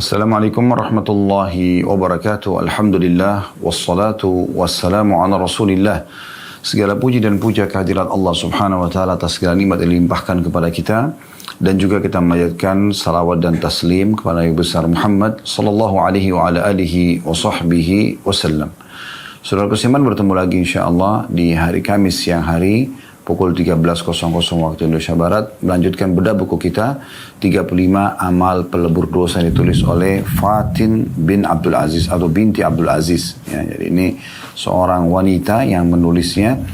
Assalamualaikum warahmatullahi wabarakatuh. Alhamdulillah wassalatu wassalamu ala Rasulillah. Segala puji dan puja kehadirat Allah Subhanahu wa taala atas segala nikmat yang dilimpahkan kepada kita, dan juga kita memanjatkan salawat dan taslim kepada Nabi besar Muhammad sallallahu alaihi wa ala alihi wa sahbihi wasallam. Saudara Kusiman, bertemu lagi insyaallah di hari Kamis siang hari pukul 13.00 waktu Indonesia Barat, melanjutkan bedah buku kita 35 Amal Pelebur Dosa yang ditulis oleh Fatin bin Abdul Aziz atau binti Abdul Aziz. Ya, jadi ini seorang wanita yang menulisnya,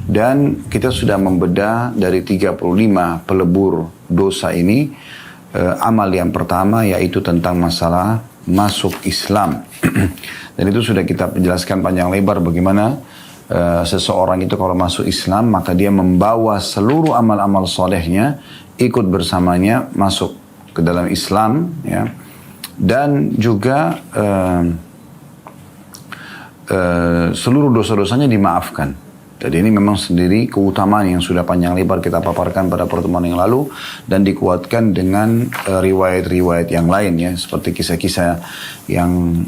dan kita sudah membedah dari 35 pelebur dosa ini. Amal yang pertama yaitu tentang masalah masuk Islam. Dan itu sudah kita jelaskan panjang lebar bagaimana seseorang itu kalau masuk Islam maka dia membawa seluruh amal-amal solehnya ikut bersamanya masuk ke dalam Islam, ya. Dan juga seluruh dosa-dosanya dimaafkan. Jadi ini memang sendiri keutamaan yang sudah panjang lebar kita paparkan pada pertemuan yang lalu, dan dikuatkan dengan riwayat-riwayat yang lain, ya, seperti kisah-kisah yang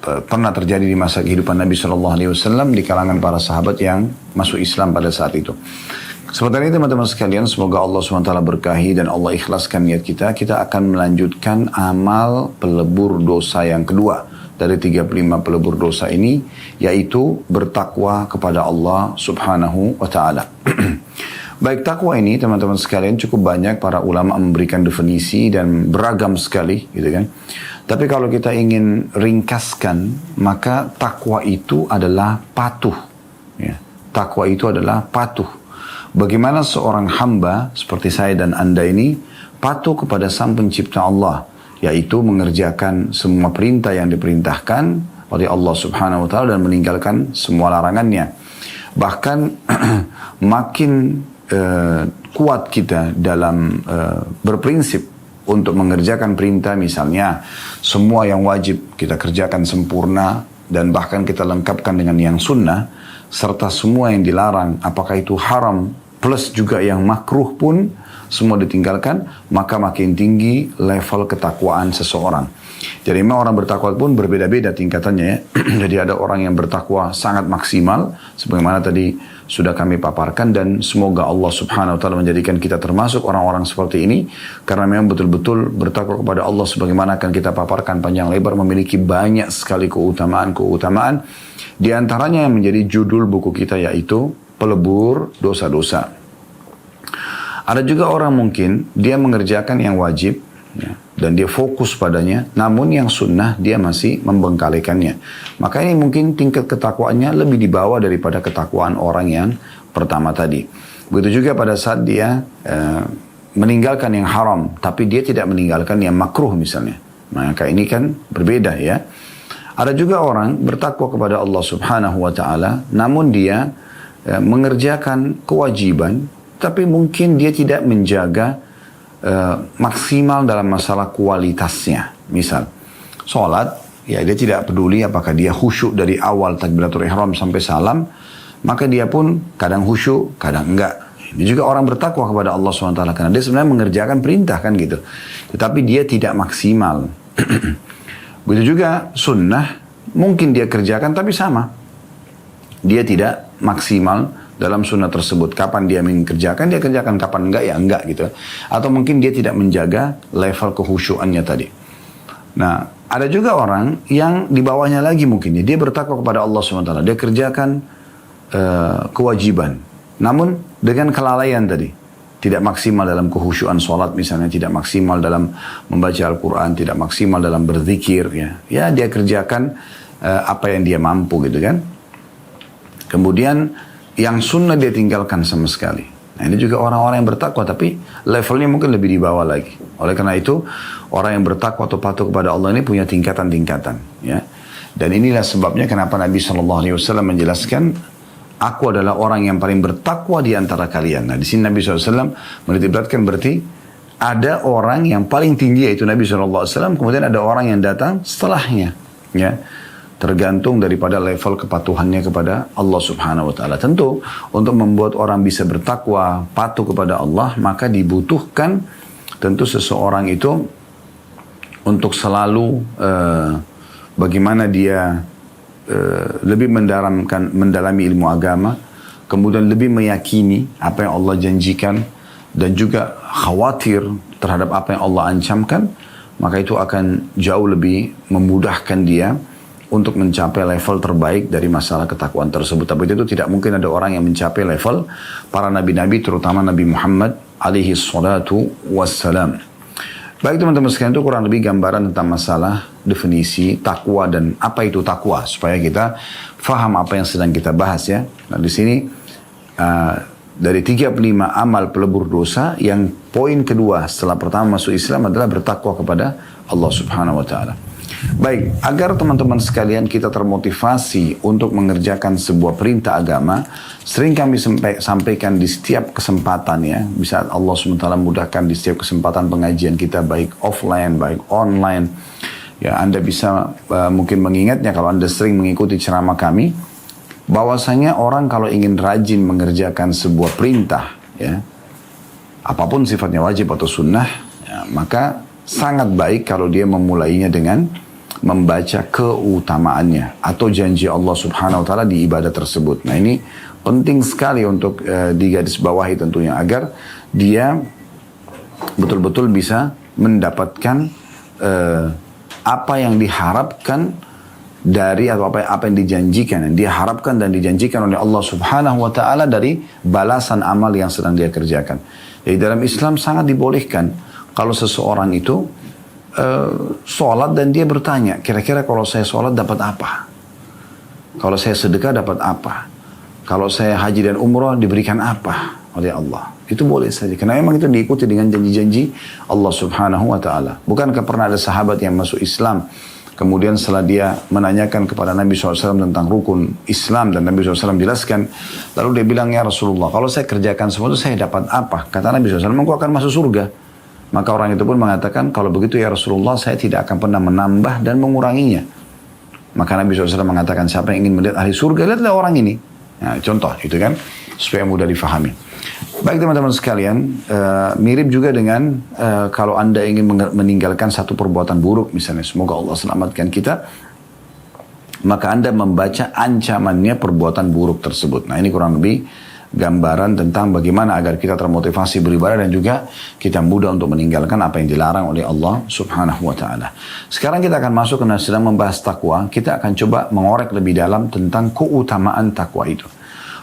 pernah terjadi di masa kehidupan Nabi SAW di kalangan para sahabat yang masuk Islam pada saat itu. Sementara itu teman-teman sekalian, semoga Allah SWT berkahi dan Allah ikhlaskan niat kita. Kita akan melanjutkan amal pelebur dosa yang kedua dari 35 pelebur dosa ini, yaitu bertakwa kepada Allah Subhanahu wa Ta'ala. Baik, takwa ini teman-teman sekalian cukup banyak para ulama memberikan definisi dan beragam sekali, gitu kan. Tapi kalau kita ingin ringkaskan, maka takwa itu adalah patuh. Ya. Takwa itu adalah patuh. Bagaimana seorang hamba seperti saya dan Anda ini patuh kepada Sang Pencipta Allah, yaitu mengerjakan semua perintah yang diperintahkan oleh Allah Subhanahu wa Ta'ala dan meninggalkan semua larangannya. Bahkan makin kuat kita dalam berprinsip untuk mengerjakan perintah, misalnya semua yang wajib kita kerjakan sempurna, dan bahkan kita lengkapkan dengan yang sunnah, serta semua yang dilarang, apakah itu haram plus juga yang makruh pun semua ditinggalkan, maka makin tinggi level ketakwaan seseorang. Jadi memang orang bertakwa pun berbeda-beda tingkatannya, ya. Jadi ada orang yang bertakwa sangat maksimal, sebagaimana tadi sudah kami paparkan, dan semoga Allah Subhanahu wa Ta'ala menjadikan kita termasuk orang-orang seperti ini, karena memang betul-betul bertakwa kepada Allah sebagaimana akan kita paparkan panjang lebar memiliki banyak sekali keutamaan-keutamaan. Di antaranya yang menjadi judul buku kita yaitu pelebur dosa-dosa. Ada juga orang mungkin dia mengerjakan yang wajib, ya, dan dia fokus padanya, namun yang sunnah dia masih membengkalikannya. Maka ini mungkin tingkat ketakwaannya lebih di bawah daripada ketakwaan orang yang pertama tadi. Begitu juga pada saat dia meninggalkan yang haram, tapi dia tidak meninggalkan yang makruh misalnya. Maka ini kan berbeda, ya. Ada juga orang bertakwa kepada Allah Subhanahu wa Ta'ala, namun dia mengerjakan kewajiban, tapi mungkin dia tidak menjaga maksimal dalam masalah kualitasnya. Misal, sholat, ya dia tidak peduli apakah dia khusyuk dari awal takbiratul ihram sampai salam, maka dia pun kadang khusyuk, kadang enggak. Ini juga orang bertakwa kepada Allah SWT, karena dia sebenarnya mengerjakan perintah kan gitu, tetapi dia tidak maksimal. Begitu juga sunnah, mungkin dia kerjakan tapi sama, dia tidak maksimal dalam sunnah tersebut. Kapan dia mengerjakan, dia kerjakan. Kapan enggak, ya enggak gitu. Atau mungkin dia tidak menjaga level kehusyuannya tadi. Nah, ada juga orang yang di bawahnya lagi mungkin. Dia bertakwa kepada Allah SWT. Dia kerjakan kewajiban. Namun dengan kelalaian tadi. Tidak maksimal dalam kehusyuan sholat misalnya. Tidak maksimal dalam membaca Al-Quran. Tidak maksimal dalam berzikir. Ya dia kerjakan apa yang dia mampu gitu kan. Kemudian yang sunnah dia tinggalkan sama sekali. Nah, ini juga orang-orang yang bertakwa, tapi levelnya mungkin lebih di bawah lagi. Oleh karena itu, orang yang bertakwa atau patuh kepada Allah ini punya tingkatan-tingkatan, ya. Dan inilah sebabnya kenapa Nabi SAW menjelaskan, aku adalah orang yang paling bertakwa di antara kalian. Nah, di sini Nabi SAW menitipkan berarti ada orang yang paling tinggi yaitu Nabi SAW, kemudian ada orang yang datang setelahnya, ya. Tergantung daripada level kepatuhannya kepada Allah Subhanahu wa Ta'ala. Tentu untuk membuat orang bisa bertakwa, patuh kepada Allah, maka dibutuhkan tentu seseorang itu untuk selalu bagaimana dia lebih mendalami ilmu agama, kemudian lebih meyakini apa yang Allah janjikan, dan juga khawatir terhadap apa yang Allah ancamkan, maka itu akan jauh lebih memudahkan dia untuk mencapai level terbaik dari masalah ketakwaan tersebut. Tapi itu tidak mungkin ada orang yang mencapai level para nabi-nabi, terutama Nabi Muhammad alaihi salatu wassalam. Baik teman-teman sekalian, itu kurang lebih gambaran tentang masalah definisi takwa dan apa itu takwa, supaya kita faham apa yang sedang kita bahas ya. Nah di sini dari 35 amal pelebur dosa, yang poin kedua setelah pertama masuk Islam adalah bertakwa kepada Allah Subhanahu wa taala. Baik, agar teman-teman sekalian kita termotivasi untuk mengerjakan sebuah perintah agama, sering kami sampaikan di setiap kesempatan ya, bisa Allah SWT mudahkan di setiap kesempatan pengajian kita, baik offline, baik online. Ya, Anda bisa mungkin mengingatnya kalau Anda sering mengikuti ceramah kami, bahwasanya orang kalau ingin rajin mengerjakan sebuah perintah, ya, apapun sifatnya wajib atau sunnah, ya, maka sangat baik kalau dia memulainya dengan membaca keutamaannya atau janji Allah Subhanahu wa taala di ibadah tersebut. Nah, ini penting sekali untuk digarisbawahi tentunya, agar dia betul-betul bisa mendapatkan apa yang diharapkan dari, atau apa yang dijanjikan, yang dia harapkan dan dijanjikan oleh Allah Subhanahu wa taala dari balasan amal yang sedang dia kerjakan. Jadi dalam Islam sangat dibolehkan kalau seseorang itu sholat dan dia bertanya, kira-kira kalau saya sholat dapat apa? Kalau saya sedekah dapat apa? Kalau saya haji dan umrah diberikan apa oleh Allah? Itu boleh saja, karena memang itu diikuti dengan janji-janji Allah Subhanahu wa taala. Bukankah pernah ada sahabat yang masuk Islam, kemudian setelah dia menanyakan kepada Nabi SAW tentang rukun Islam, dan Nabi SAW jelaskan, lalu dia bilang, ya Rasulullah, kalau saya kerjakan semua itu saya dapat apa? Kata Nabi SAW, engkau akan masuk surga. Maka orang itu pun mengatakan, kalau begitu ya Rasulullah, saya tidak akan pernah menambah dan menguranginya. Maka Nabi SAW mengatakan, siapa yang ingin melihat ahli surga, lihatlah orang ini. Nah, contoh itu kan, supaya mudah difahami. Baik teman-teman sekalian, mirip juga dengan kalau Anda ingin meninggalkan satu perbuatan buruk, misalnya, semoga Allah selamatkan kita, maka Anda membaca ancamannya perbuatan buruk tersebut. Nah, ini kurang lebih gambaran tentang bagaimana agar kita termotivasi beribadah dan juga kita mudah untuk meninggalkan apa yang dilarang oleh Allah Subhanahu wa taala. Sekarang kita akan masuk karena sedang membahas takwa, kita akan coba mengorek lebih dalam tentang keutamaan takwa itu.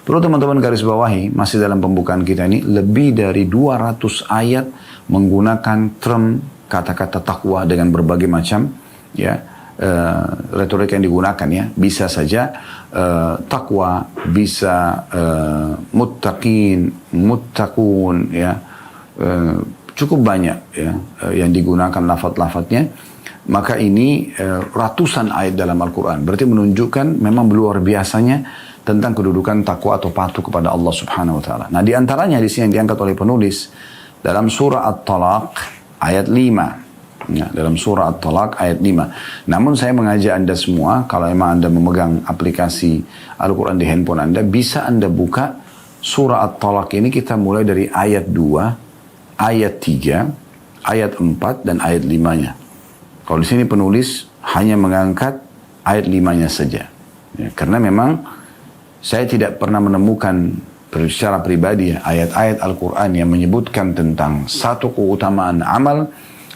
Perlu teman-teman garis bawahi, masih dalam pembukaan kita ini, lebih dari 200 ayat menggunakan term kata-kata takwa dengan berbagai macam ya retorik yang digunakan ya. Bisa saja takwa, bisa muttaqin, muttaqun ya, cukup banyak ya yang digunakan lafaz-lafaznya. Maka ini ratusan ayat dalam Al-Quran, berarti menunjukkan memang luar biasanya tentang kedudukan takwa atau patuh kepada Allah Subhanahu wa taala. Nah, di antaranya di sini yang diangkat oleh penulis dalam surah At-Talaq ayat 5. Ya, dalam surah At-Talaq ayat 5. Namun saya mengajak Anda semua, kalau memang Anda memegang aplikasi Al-Quran di handphone Anda, bisa Anda buka surah At-Talaq ini, kita mulai dari ayat 2, ayat 3, ayat 4, dan ayat 5-nya. Kalau di sini penulis hanya mengangkat ayat 5-nya saja. Ya, karena memang saya tidak pernah menemukan secara pribadi ayat-ayat Al-Quran yang menyebutkan tentang satu keutamaan amal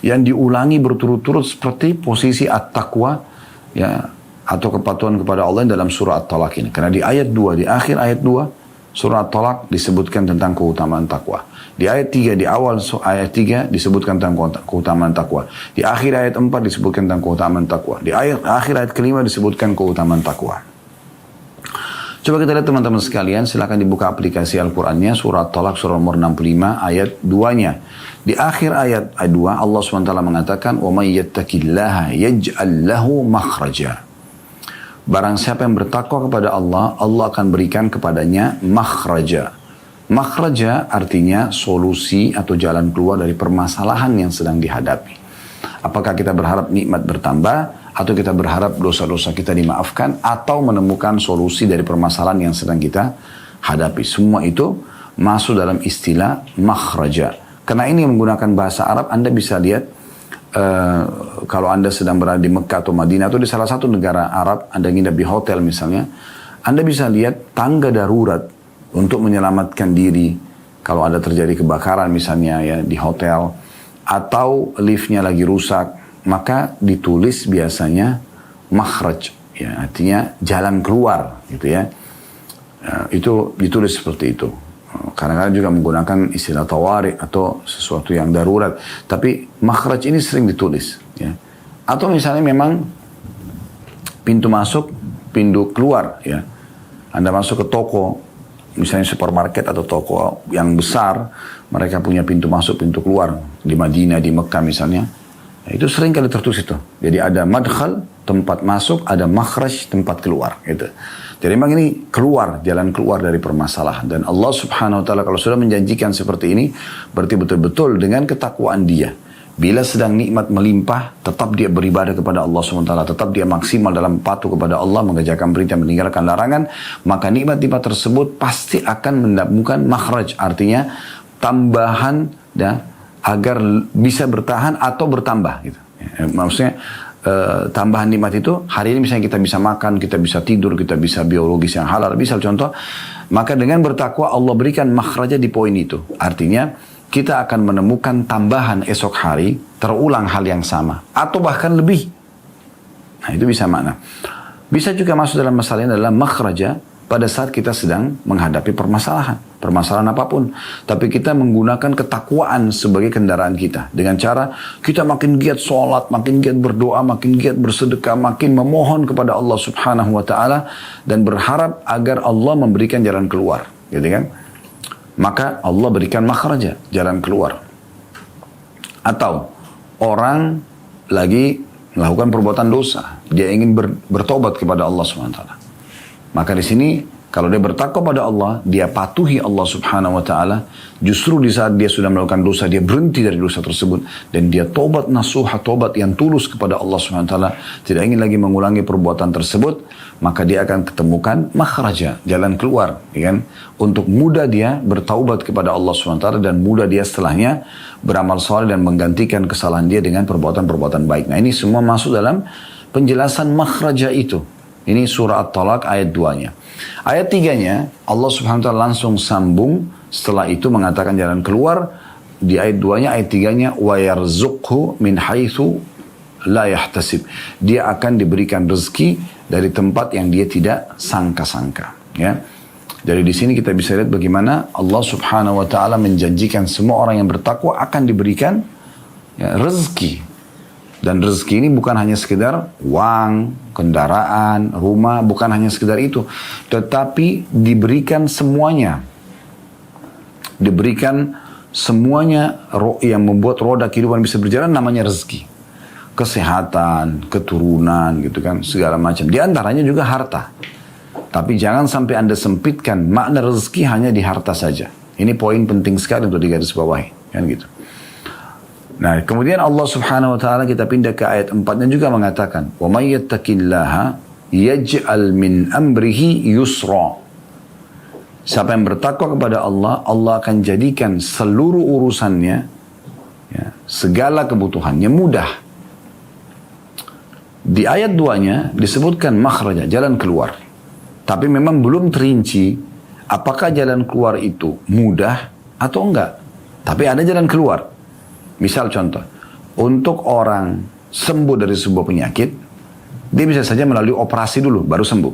yang diulangi berturut-turut seperti posisi at-taqwa ya, atau kepatuhan kepada Allah dalam surah At-Talaq ini. Karena di ayat 2, di akhir ayat 2 surah At-Talaq disebutkan tentang keutamaan takwa. Di ayat 3, di awal ayat 3 disebutkan tentang keutamaan takwa. Di akhir ayat 4 disebutkan tentang keutamaan takwa. Di akhir ayat kelima disebutkan keutamaan takwa. Coba kita lihat teman-teman sekalian, silakan dibuka aplikasi Al-Qurannya, surah At-Talaq, surah nomor 65, ayat 2-nya. Di akhir ayat 2, Allah SWT mengatakan, وَمَنْ يَتَّكِ اللَّهَ يَجْعَلْ لَهُ مَخْرَجًا. Barang siapa yang bertakwa kepada Allah, Allah akan berikan kepadanya makhraja. Makhraja artinya solusi atau jalan keluar dari permasalahan yang sedang dihadapi. Apakah kita berharap nikmat bertambah, atau kita berharap dosa-dosa kita dimaafkan, atau menemukan solusi dari permasalahan yang sedang kita hadapi. Semua itu masuk dalam istilah makhraja. Karena ini menggunakan bahasa Arab, Anda bisa lihat kalau Anda sedang berada di Mekah atau Madinah atau di salah satu negara Arab, Anda nginap di hotel misalnya, Anda bisa lihat tangga darurat untuk menyelamatkan diri kalau ada terjadi kebakaran misalnya ya di hotel, atau liftnya lagi rusak, maka ditulis biasanya makhraj, ya artinya jalan keluar gitu ya. Itu ditulis seperti itu. Kadang-kadang juga menggunakan istilah tawari atau sesuatu yang darurat. Tapi makhraj ini sering ditulis. Ya. Atau misalnya memang pintu masuk, pintu keluar. Ya. Anda masuk ke toko, misalnya supermarket atau toko yang besar, mereka punya pintu masuk, pintu keluar. Di Madinah, di Mekah misalnya. Itu sering kali tertulis itu. Jadi ada madkhal, tempat masuk, ada makhraj, tempat keluar. Gitu. Jadi memang ini keluar, jalan keluar dari permasalahan. Dan Allah subhanahu wa ta'ala kalau sudah menjanjikan seperti ini, berarti betul-betul dengan ketakwaan dia. Bila sedang nikmat melimpah, tetap dia beribadah kepada Allah subhanahu wa ta'ala. Tetap dia maksimal dalam patuh kepada Allah, mengerjakan perintah, meninggalkan larangan. Maka nikmat-nikmat tersebut pasti akan menemukan makhraj. Artinya tambahan ya, agar bisa bertahan atau bertambah. Gitu. Ya, maksudnya, tambahan nikmat itu, hari ini misalnya kita bisa makan, kita bisa tidur, kita bisa biologis yang halal, bisa contoh, maka dengan bertakwa Allah berikan makhraja di poin itu. Artinya kita akan menemukan tambahan esok hari, terulang hal yang sama, atau bahkan lebih. Nah itu bisa makna. Bisa juga masuk dalam masalah ini adalah makhraja pada saat kita sedang menghadapi permasalahan apapun. Tapi kita menggunakan ketakwaan sebagai kendaraan kita. Dengan cara kita makin giat sholat, makin giat berdoa, makin giat bersedekah, makin memohon kepada Allah subhanahu wa ta'ala. Dan berharap agar Allah memberikan jalan keluar. Gitu kan? Maka Allah berikan makhraja, jalan keluar. Atau orang lagi melakukan perbuatan dosa. Dia ingin bertobat kepada Allah subhanahu wa ta'ala. Maka di sini kalau dia bertakwa pada Allah, dia patuhi Allah subhanahu wa ta'ala, justru di saat dia sudah melakukan dosa, dia berhenti dari dosa tersebut, dan dia tobat nasuha, tobat yang tulus kepada Allah subhanahu wa ta'ala, tidak ingin lagi mengulangi perbuatan tersebut, maka dia akan ketemukan makhraja, jalan keluar, ya kan? Untuk mudah dia bertaubat kepada Allah subhanahu wa ta'ala, dan mudah dia setelahnya beramal saleh dan menggantikan kesalahan dia dengan perbuatan-perbuatan baik. Nah ini semua masuk dalam penjelasan makhraja itu. Ini surah At-Talaq ayat 2-nya. Ayat 3-nya Allah subhanahu wa ta'ala langsung sambung setelah itu mengatakan jalan keluar. Di ayat 2-nya, ayat 3-nya وَيَرْزُقْهُ مِنْ حَيْثُ لَا يَحْتَسِبْ. Dia akan diberikan rezeki dari tempat yang dia tidak sangka-sangka. Ya. Dari di sini kita bisa lihat bagaimana Allah subhanahu wa ta'ala menjanjikan semua orang yang bertakwa akan diberikan ya, rezeki. Dan rezeki ini bukan hanya sekedar uang, kendaraan, rumah, bukan hanya sekedar itu. Tetapi diberikan semuanya. Diberikan semuanya yang membuat roda kehidupan bisa berjalan namanya rezeki. Kesehatan, keturunan gitu kan, segala macam. Di antaranya juga harta. Tapi jangan sampai Anda sempitkan makna rezeki hanya di harta saja. Ini poin penting sekali untuk digarisbawahi. Kan gitu. Nah, kemudian Allah subhanahu wa ta'ala kita pindah ke ayat 4-nya juga mengatakan, وَمَنْ يَتَّقِ اللَّهَ يَجْعَلْ مِنْ أَمْرِهِ يُسْرًا. Siapa yang bertakwa kepada Allah, Allah akan jadikan seluruh urusannya, ya, segala kebutuhannya mudah. Di ayat 2-nya disebutkan makhraja, jalan keluar. Tapi memang belum terinci apakah jalan keluar itu mudah atau enggak. Tapi ada jalan keluar. Misal contoh, untuk orang sembuh dari sebuah penyakit, dia bisa saja melalui operasi dulu, baru sembuh.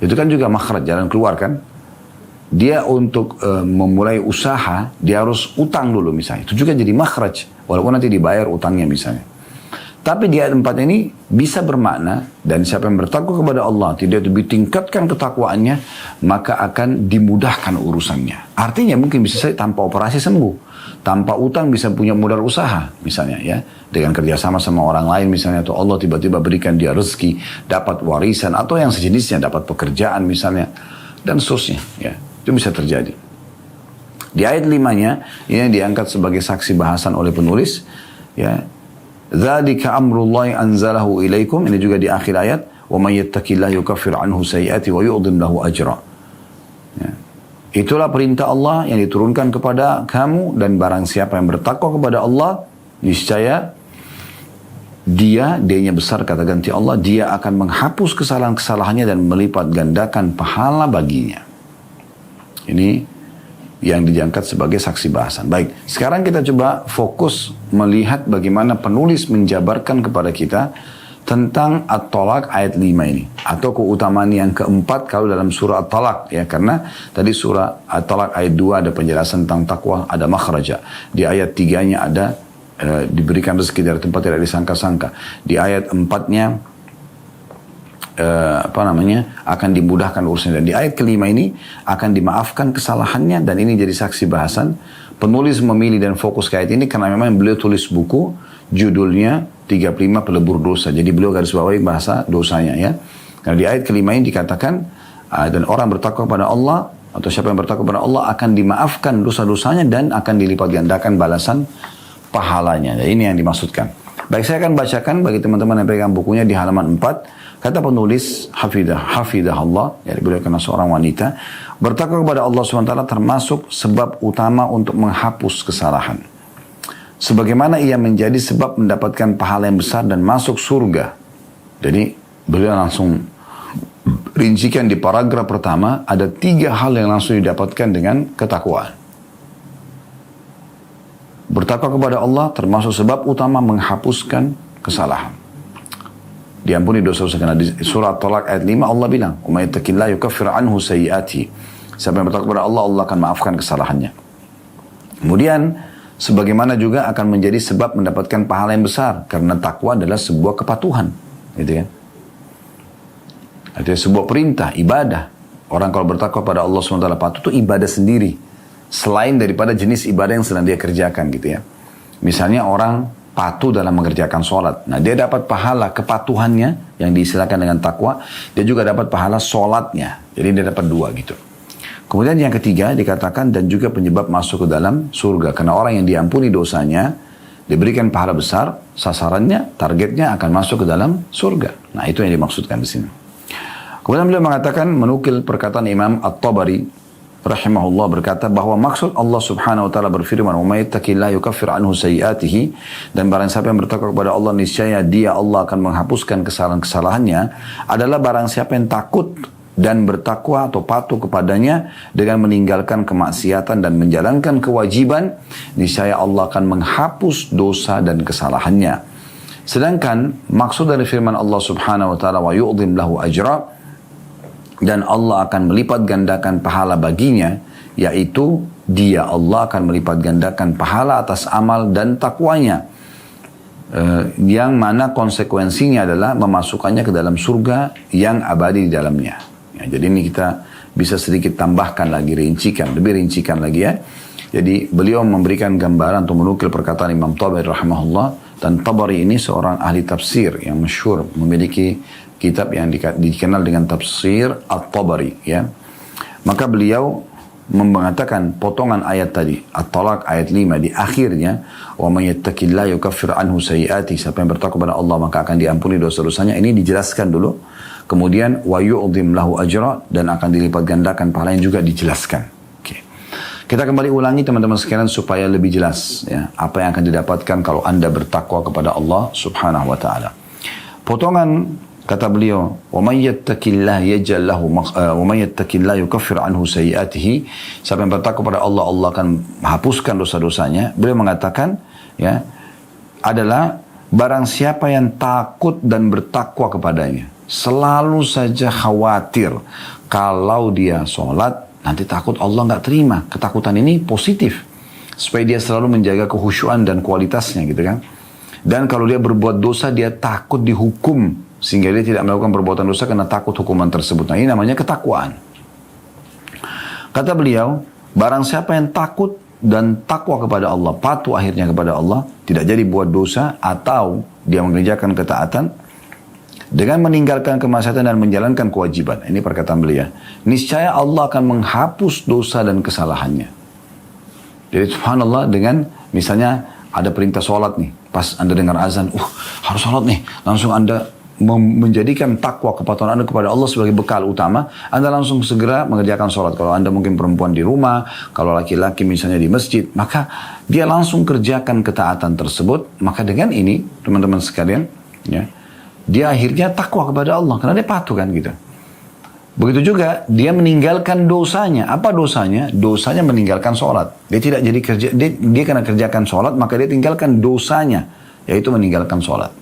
Itu kan juga makhraj, jalan keluar kan. Dia untuk memulai usaha, dia harus utang dulu misalnya. Itu juga jadi makhraj, walaupun nanti dibayar utangnya misalnya. Tapi di ayat 4 ini bisa bermakna, dan siapa yang bertakwa kepada Allah, tidak ditingkatkan ketakwaannya, maka akan dimudahkan urusannya. Artinya mungkin bisa saja tanpa operasi sembuh. Tanpa utang bisa punya modal usaha misalnya ya. Dengan kerjasama sama orang lain misalnya. Atau Allah tiba-tiba berikan dia rezeki. Dapat warisan atau yang sejenisnya. Dapat pekerjaan misalnya. Dan seterusnya ya. Itu bisa terjadi. Di ayat 5-nya. Ini diangkat sebagai saksi bahasan oleh penulis. Ya. Dzalika amrullahi anzalahu ilaikum. Ini juga di akhir ayat. Wa may yattaqillaha yukaffir anhu sayyi'ati wa yu'dhim lahu ajra. Ya. Itulah perintah Allah yang diturunkan kepada kamu, dan barang siapa yang bertakwa kepada Allah, niscaya Dia-nya besar kata ganti Allah, dia akan menghapus kesalahan-kesalahannya dan melipat gandakan pahala baginya. Ini yang dijangkat sebagai saksi bahasan. Baik, sekarang kita coba fokus melihat bagaimana penulis menjabarkan kepada kita tentang At-Talaq ayat 5 ini. Atau keutamaan yang keempat kalau dalam surah At-Talaq. Ya, karena tadi surah At-Talaq ayat 2 ada penjelasan tentang takwa, ada makhraja. Di ayat 3-nya ada diberikan rezeki dari tempat tidak disangka-sangka. Di ayat 4-nya akan dimudahkan urusannya. Dan di ayat kelima ini akan dimaafkan kesalahannya, dan ini jadi saksi bahasan. Penulis memilih dan fokus ke ayat ini karena memang beliau tulis buku judulnya 35 pelebur dosa. Jadi beliau garis bawahi bahasa dosanya ya. Karena di ayat kelima ini dikatakan dan orang bertakwa kepada Allah, atau siapa yang bertakwa kepada Allah akan dimaafkan dosa-dosanya dan akan dilipat gandakan balasan pahalanya. Dan ini yang dimaksudkan. Baik, saya akan bacakan bagi teman-teman yang pegang bukunya di halaman 4. Kata penulis Hafidah Allah, jadi beliau karena seorang wanita, bertakwa kepada Allah SWT termasuk sebab utama untuk menghapus kesalahan. Sebagaimana ia menjadi sebab mendapatkan pahala yang besar dan masuk surga. Jadi beliau langsung rincikan di paragraf pertama, ada 3 hal yang langsung didapatkan dengan ketakwaan. Bertakwa kepada Allah termasuk sebab utama menghapuskan kesalahan. Diampuni dosa-dosa. Karena di surah At-Talaq ayat 5 Allah bilang, "Wa may yattaqillaha yukaffir anhu sayyi'atihi." Siapa yang bertakwa kepada Allah, Allah akan maafkan kesalahannya. Kemudian sebagaimana juga akan menjadi sebab mendapatkan pahala yang besar, karena takwa adalah sebuah kepatuhan, gitu kan? Artinya sebuah perintah, ibadah. Orang kalau bertakwa pada Allah SWT patuh itu ibadah sendiri, selain daripada jenis ibadah yang sedang dia kerjakan, gitu ya. Misalnya orang patuh dalam mengerjakan sholat. Nah, dia dapat pahala kepatuhannya yang diistilahkan dengan takwa. Dia juga dapat pahala sholatnya. Jadi dia dapat 2 gitu. Kemudian yang ketiga dikatakan dan juga penyebab masuk ke dalam surga. Karena orang yang diampuni dosanya, diberikan pahala besar, sasarannya, targetnya akan masuk ke dalam surga. Nah, itu yang dimaksudkan di sini. Kemudian beliau mengatakan, menukil perkataan Imam At-Tabari rahimahullah berkata bahwa maksud Allah Subhanahu wa taala berfirman, "Wa may yattaqillaha yukaffir anhu sayyi'atihi," dan barang siapa yang bertakwa kepada Allah niscaya dia Allah akan menghapuskan kesalahan-kesalahannya, adalah barang siapa yang takut dan bertakwa atau patuh kepadanya dengan meninggalkan kemaksiatan dan menjalankan kewajiban, niscaya Allah akan menghapus dosa dan kesalahannya. Sedangkan maksud dari firman Allah Subhanahu wa taala, "Wa yu'dhim lahu ajra," dan Allah akan melipat gandakan pahala baginya, yaitu dia Allah akan melipat gandakan pahala atas amal dan takwanya, yang mana konsekuensinya adalah memasukkannya ke dalam surga yang abadi di dalamnya. Ya, jadi ini kita bisa sedikit tambahkan lagi, lebih rincikan lagi ya. Jadi beliau memberikan gambaran atau menukil perkataan Imam Tabari rahimahullah, dan Tabari ini seorang ahli tafsir yang masyhur, memiliki kitab yang dikenal dengan tafsir At-Tabari ya. Maka beliau mengatakan potongan ayat tadi At-Talaq ayat 5 di akhirnya, "Wa may yattaqillaha yukaffir anhu sayyi'atihi," siapa yang bertakwa kepada Allah maka akan diampuni dosa-dosanya. Ini dijelaskan dulu. Kemudian wa yu'dhim lahu ajra, dan akan dilipat gandakan pahala yang juga dijelaskan. Oke. Kita kembali ulangi teman-teman sekalian supaya lebih jelas ya apa yang akan didapatkan kalau Anda bertakwa kepada Allah Subhanahu wa taala. Potongan kata beliau, "Wa may yattaqillaha yaj'al lahu wa may yattaqillaha yukaffir anhu sayyi'atihi," siapa yang bertakwa kepada Allah, Allah akan menghapuskan dosa-dosanya. Beliau mengatakan ya adalah barang siapa yang takut dan bertakwa kepadanya, selalu saja khawatir kalau dia sholat nanti takut Allah nggak terima. Ketakutan ini positif supaya dia selalu menjaga kehusyuan dan kualitasnya gitu kan. Dan kalau dia berbuat dosa dia takut dihukum, sehingga dia tidak melakukan perbuatan dosa karena takut hukuman tersebut. Nah, ini namanya ketakwaan. Kata beliau, barang siapa yang takut dan takwa kepada Allah, patuh akhirnya kepada Allah, tidak jadi buat dosa atau dia mengerjakan ketaatan dengan meninggalkan kemaksiatan dan menjalankan kewajiban. Ini perkataan beliau. Niscaya Allah akan menghapus dosa dan kesalahannya. Jadi subhanallah, dengan misalnya ada perintah sholat nih, pas Anda dengar azan, harus sholat nih, langsung Anda menjadikan takwa kepatuhan Anda kepada Allah sebagai bekal utama, Anda langsung segera mengerjakan sholat. Kalau Anda mungkin perempuan di rumah, kalau laki-laki misalnya di masjid, maka dia langsung kerjakan ketaatan tersebut. Maka dengan ini, teman-teman sekalian, ya, dia akhirnya takwa kepada Allah karena dia patuh kan gitu. Begitu juga dia meninggalkan dosanya. Apa dosanya? Dosanya meninggalkan sholat. Dia tidak jadi kerja, dia karena kerjakan sholat maka dia tinggalkan dosanya, yaitu meninggalkan sholat.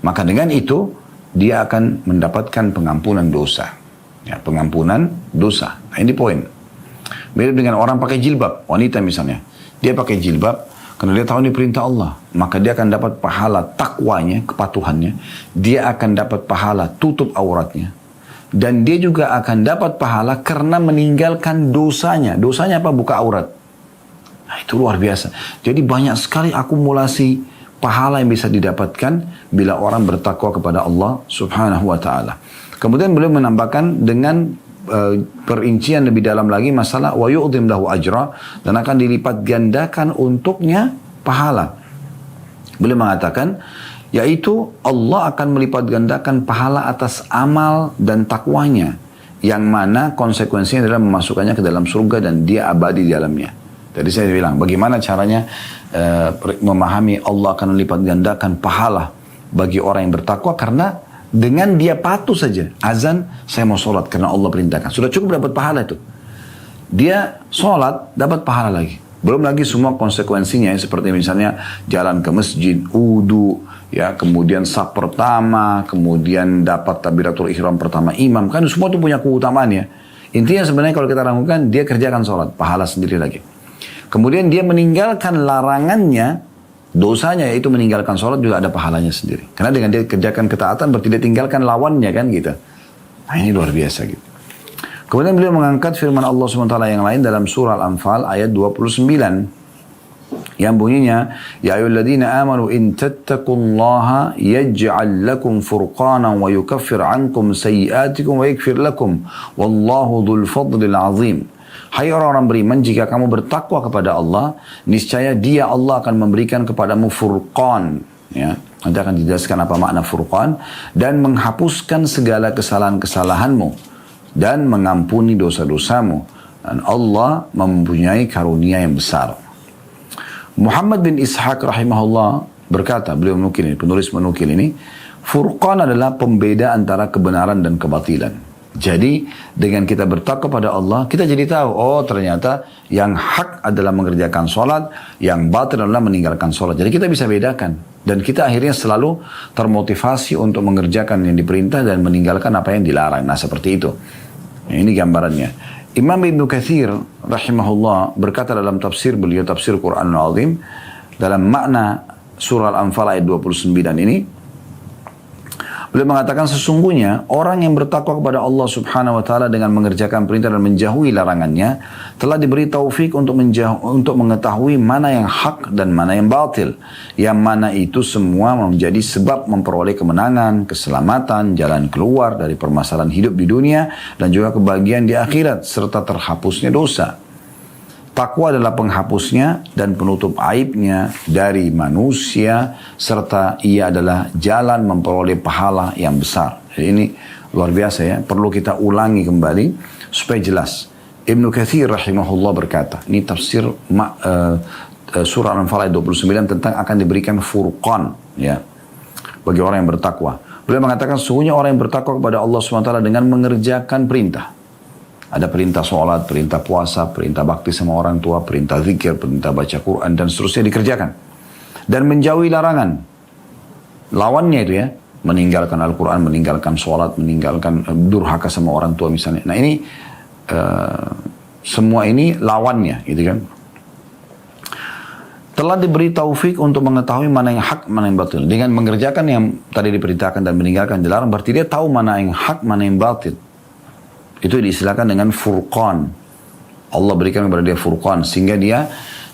Maka dengan itu dia akan mendapatkan pengampunan dosa. Ya, pengampunan dosa. Nah, ini poin. Beda dengan orang pakai jilbab, wanita misalnya. Dia pakai jilbab karena dia tahu ini perintah Allah. Maka dia akan dapat pahala takwanya, kepatuhannya. Dia akan dapat pahala tutup auratnya. Dan dia juga akan dapat pahala karena meninggalkan dosanya. Dosanya apa? Buka aurat. Nah, itu luar biasa. Jadi banyak sekali akumulasi pahala yang bisa didapatkan bila orang bertakwa kepada Allah subhanahu wa ta'ala. Kemudian beliau menambahkan dengan perincian lebih dalam lagi masalah wa yu'dhim lahu ajra, dan akan dilipat gandakan untuknya pahala. Beliau mengatakan yaitu Allah akan melipat gandakan pahala atas amal dan takwanya, yang mana konsekuensinya adalah memasukkannya ke dalam surga dan dia abadi di dalamnya. Jadi saya bilang bagaimana caranya memahami Allah akan melipat gandakan pahala bagi orang yang bertakwa, karena dengan dia patuh saja azan, saya mau sholat karena Allah perintahkan, sudah cukup dapat pahala itu. Dia sholat dapat pahala lagi. Belum lagi semua konsekuensinya, seperti misalnya jalan ke masjid, wudu, ya, kemudian saf pertama, kemudian dapat takbiratul ihram pertama imam, kan semua itu punya keutamaan ya. Intinya sebenarnya kalau kita rangkumkan, dia kerjakan sholat, pahala sendiri lagi. Kemudian dia meninggalkan larangannya, dosanya yaitu meninggalkan sholat juga ada pahalanya sendiri. Karena dengan dia kerjakan ketaatan berarti dia tinggalkan lawannya kan gitu. Nah ini luar biasa gitu. Kemudian beliau mengangkat firman Allah SWT yang lain dalam surah Al-Anfal ayat 29. Yang bunyinya, Ya ayyuhalladzina amanu in tattaqullaha yaj'al lakum furqanan wa yukaffir ankum sayyiatikum wa yakfir lakum. Wallahu dhul fadlil azim. Hai orang-orang beriman, jika kamu bertakwa kepada Allah, niscaya dia Allah akan memberikan kepadamu furqan. Ya, nanti akan dijelaskan apa makna furqan. Dan menghapuskan segala kesalahan-kesalahanmu. Dan mengampuni dosa-dosamu. Dan Allah mempunyai karunia yang besar. Muhammad bin Ishaq rahimahullah berkata, beliau menukil ini, penulis menukil ini, furqan adalah pembeda antara kebenaran dan kebatilan. Jadi dengan kita bertakwa kepada Allah, kita jadi tahu, oh ternyata yang hak adalah mengerjakan sholat, yang batil adalah meninggalkan sholat. Jadi kita bisa bedakan. Dan kita akhirnya selalu termotivasi untuk mengerjakan yang diperintah dan meninggalkan apa yang dilarang. Nah seperti itu. Nah, ini gambarannya. Imam Ibn Katsir rahimahullah berkata dalam tafsir beliau, tafsir Quranul Azim, dalam makna surah Al-Anfal ayat 29 ini, beliau mengatakan sesungguhnya orang yang bertakwa kepada Allah subhanahu wa ta'ala dengan mengerjakan perintah dan menjauhi larangannya telah diberi taufik untuk mengetahui mana yang hak dan mana yang batil. Yang mana itu semua menjadi sebab memperoleh kemenangan, keselamatan, jalan keluar dari permasalahan hidup di dunia dan juga kebahagiaan di akhirat serta terhapusnya dosa. Takwa adalah penghapusnya dan penutup aibnya dari manusia, serta ia adalah jalan memperoleh pahala yang besar. Jadi ini luar biasa ya, perlu kita ulangi kembali supaya jelas. Ibnu Katsir rahimahullah berkata, ini tafsir surah Al-Anfal ayat 29 tentang akan diberikan furqan ya bagi orang yang bertakwa. Beliau mengatakan sesungguhnya orang yang bertakwa kepada Allah SWT dengan mengerjakan perintah. Ada perintah sholat, perintah puasa, perintah bakti sama orang tua, perintah zikir, perintah baca Quran, dan seterusnya dikerjakan. Dan menjauhi larangan. Lawannya itu ya, meninggalkan Al-Quran, meninggalkan sholat, meninggalkan durhaka sama orang tua misalnya. Nah ini, semua ini lawannya gitu kan. Telah diberi taufik untuk mengetahui mana yang hak, mana yang batil. Dengan mengerjakan yang tadi diperintahkan dan meninggalkan dilarang, berarti dia tahu mana yang hak, mana yang batil. Itu diistilahkan dengan furqan. Allah berikan kepada dia furqan sehingga dia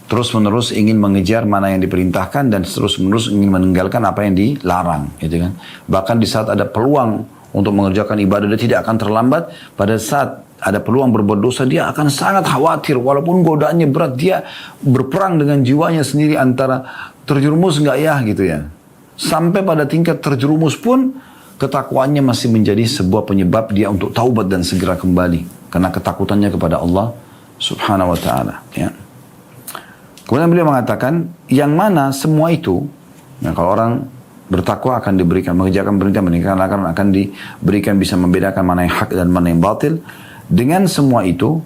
terus-menerus ingin mengejar mana yang diperintahkan dan terus-menerus ingin meninggalkan apa yang dilarang, gitu kan. Bahkan di saat ada peluang untuk mengerjakan ibadah dia tidak akan terlambat. Pada saat ada peluang berbuat dosa dia akan sangat khawatir walaupun godaannya berat, dia berperang dengan jiwanya sendiri antara terjerumus enggak ya gitu ya. Sampai pada tingkat terjerumus pun ketakwaannya masih menjadi sebuah penyebab dia untuk taubat dan segera kembali karena ketakutannya kepada Allah subhanahu wa ta'ala ya. Kemudian beliau mengatakan yang mana semua itu, nah kalau orang bertakwa akan diberikan, mengerjakan perintah, meninggalkan larangan akan diberikan bisa membedakan mana yang hak dan mana yang batil. Dengan semua itu,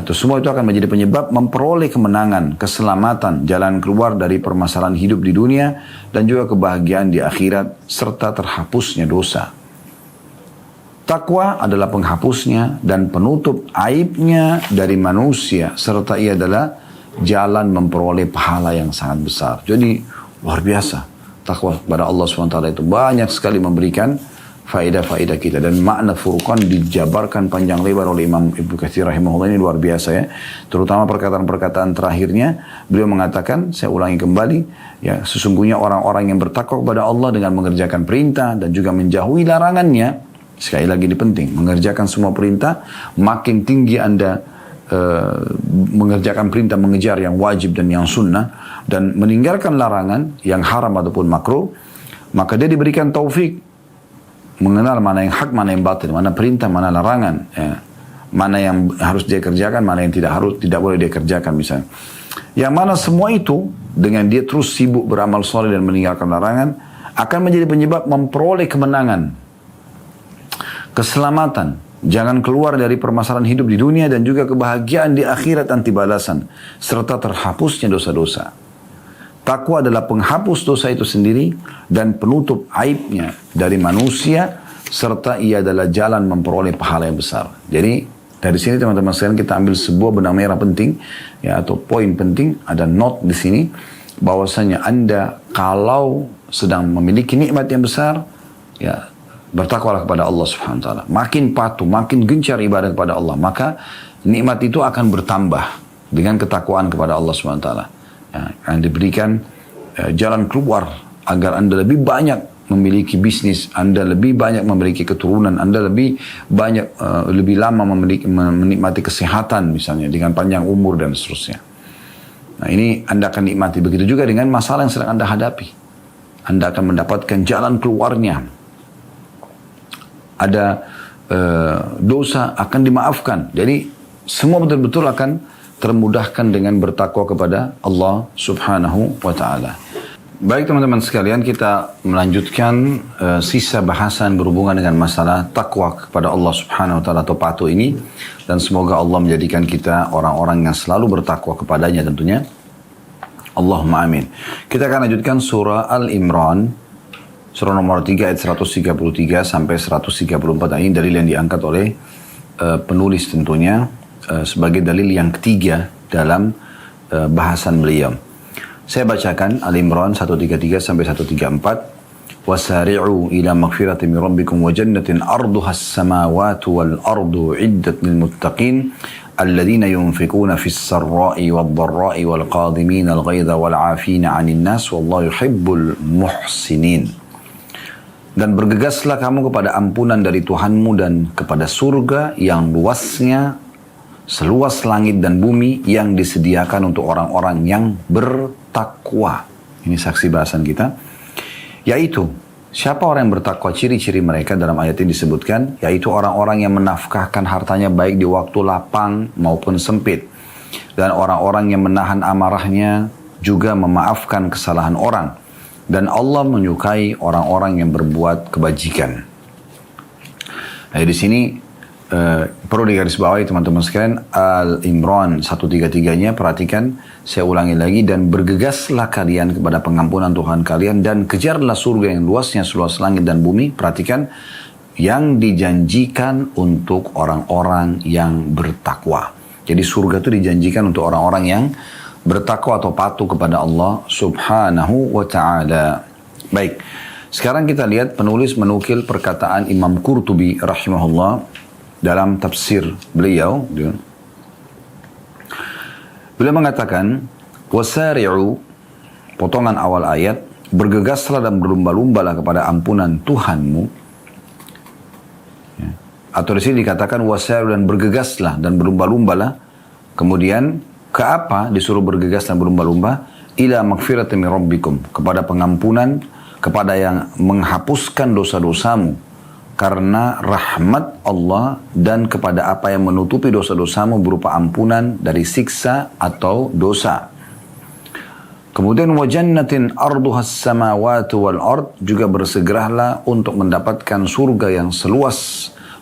semua itu akan menjadi penyebab memperoleh kemenangan, keselamatan, jalan keluar dari permasalahan hidup di dunia dan juga kebahagiaan di akhirat serta terhapusnya dosa. Takwa adalah penghapusnya dan penutup aibnya dari manusia serta ia adalah jalan memperoleh pahala yang sangat besar. Jadi luar biasa. Takwa kepada Allah SWT itu banyak sekali memberikan faedah-faedah kita. Dan makna Furqan dijabarkan panjang lebar oleh Imam Ibnu Katsir rahimahullah, ini luar biasa ya. Terutama perkataan-perkataan terakhirnya, beliau mengatakan, saya ulangi kembali, ya, sesungguhnya orang-orang yang bertakwa kepada Allah dengan mengerjakan perintah dan juga menjauhi larangannya. Sekali lagi ini penting, mengerjakan semua perintah, makin tinggi Anda mengerjakan perintah, mengejar yang wajib dan yang sunnah, dan meninggalkan larangan yang haram ataupun makruh, maka dia diberikan taufik mengenal mana yang hak, mana yang batil, mana perintah, mana larangan, ya. Mana yang harus dia kerjakan, mana yang tidak boleh dia kerjakan misalnya. Yang mana semua itu dengan dia terus sibuk beramal soleh dan meninggalkan larangan akan menjadi penyebab memperoleh kemenangan, keselamatan, jangan keluar dari permasalahan hidup di dunia dan juga kebahagiaan di akhirat anti balasan serta terhapusnya dosa-dosa. Takwa adalah penghapus dosa itu sendiri dan penutup aibnya dari manusia serta ia adalah jalan memperoleh pahala yang besar. Jadi dari sini teman-teman sekalian kita ambil sebuah benang merah penting, ya, atau poin penting, ada note di sini bahwasanya Anda kalau sedang memiliki nikmat yang besar, ya, bertakwalah kepada Allah Subhanahu wa taala. Makin patuh, makin gencar ibadah kepada Allah, maka nikmat itu akan bertambah dengan ketakwaan kepada Allah Subhanahu wa taala. Ya, akan diberikan jalan keluar agar Anda lebih banyak memiliki bisnis, Anda lebih banyak memiliki keturunan, Anda lebih banyak lebih lama menikmati kesehatan misalnya dengan panjang umur dan seterusnya. Nah, ini Anda akan nikmati. Begitu juga dengan masalah yang sedang Anda hadapi. Anda akan mendapatkan jalan keluarnya. Ada dosa akan dimaafkan. Jadi semua betul-betul akan termudahkan dengan bertakwa kepada Allah Subhanahu wa taala. Baik teman-teman sekalian, kita melanjutkan sisa bahasan berhubungan dengan masalah takwa kepada Allah Subhanahu wa taala atau patuh ini, dan semoga Allah menjadikan kita orang-orang yang selalu bertakwa kepadanya tentunya. Allahumma amin. Kita akan lanjutkan surah Al-Imran, surah nomor 3 ayat 133 sampai 134. Ini dalil yang diangkat oleh penulis tentunya sebagai dalil yang ketiga dalam bahasan beliau. Saya bacakan Al-Imran 133 sampai 134. Wasari'u ila maghfiratin min rabbikum wa jannatin arduha as-samawati wal ardu 'iddat lil muttaqin alladhina yunfikuna fis sarra'i wad dharra'i wal qadhimina al ghaidha wal 'afina 'anil nas wallahu yuhibbul muhsinin. Dan bergegaslah kamu kepada ampunan dari Tuhanmu dan kepada surga yang luasnya seluas langit dan bumi yang disediakan untuk orang-orang yang bertakwa. Ini saksi bahasan kita. Yaitu, siapa orang yang bertakwa, ciri-ciri mereka dalam ayat ini disebutkan, yaitu orang-orang yang menafkahkan hartanya baik di waktu lapang maupun sempit. Dan orang-orang yang menahan amarahnya juga memaafkan kesalahan orang. Dan Allah menyukai orang-orang yang berbuat kebajikan. Nah, di sini perlu digarisbawahi teman-teman sekalian, Al-Imran 133-nya, perhatikan, saya ulangi lagi, dan bergegaslah kalian kepada pengampunan Tuhan kalian dan kejarlah surga yang luasnya seluas langit dan bumi. Perhatikan, yang dijanjikan untuk orang-orang yang bertakwa. Jadi surga itu dijanjikan untuk orang-orang yang bertakwa atau patuh kepada Allah Subhanahu wa ta'ala. Baik, sekarang kita lihat penulis menukil perkataan Imam Qurtubi rahimahullah dalam tafsir beliau. Beliau mengatakan, wasari'u, potongan awal ayat, bergegaslah dan berlumba-lumbalah kepada ampunan Tuhanmu. Ya. Atau di sini dikatakan wasari'u, dan bergegaslah dan berlumba-lumbalah. Kemudian ke apa disuruh bergegas dan berlumba-lumba? Ila maghfiratin min rabbikum, kepada pengampunan, kepada yang menghapuskan dosa-dosamu karena rahmat Allah, dan kepada apa yang menutupi dosa-dosamu berupa ampunan dari siksa atau dosa. Kemudian wa jannatin arduhas samawati wal ard, juga bersegeralah untuk mendapatkan surga yang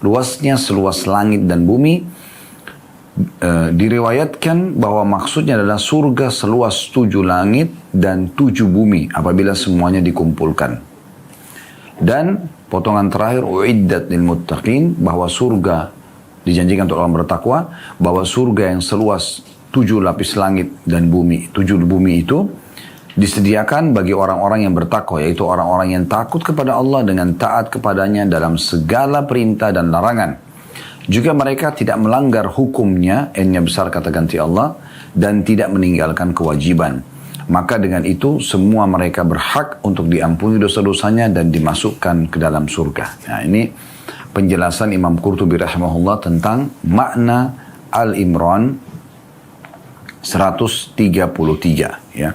luasnya seluas langit dan bumi. Diriwayatkan bahwa maksudnya adalah surga seluas 7 langit dan 7 bumi apabila semuanya dikumpulkan. Dan potongan terakhir uiddat lil muttaqin, bahwa surga dijanjikan untuk orang bertakwa, bahwa surga yang seluas 7 lapis langit dan bumi, 7 bumi itu disediakan bagi orang-orang yang bertakwa, yaitu orang-orang yang takut kepada Allah dengan taat kepadanya dalam segala perintah dan larangan. Juga mereka tidak melanggar hukumnya, N-nya besar kata ganti Allah, dan tidak meninggalkan kewajiban. Maka dengan itu semua mereka berhak untuk diampuni dosa-dosanya dan dimasukkan ke dalam surga. Nah, ini penjelasan Imam Qurtubi rahimahullah tentang makna Al-Imran 133, ya.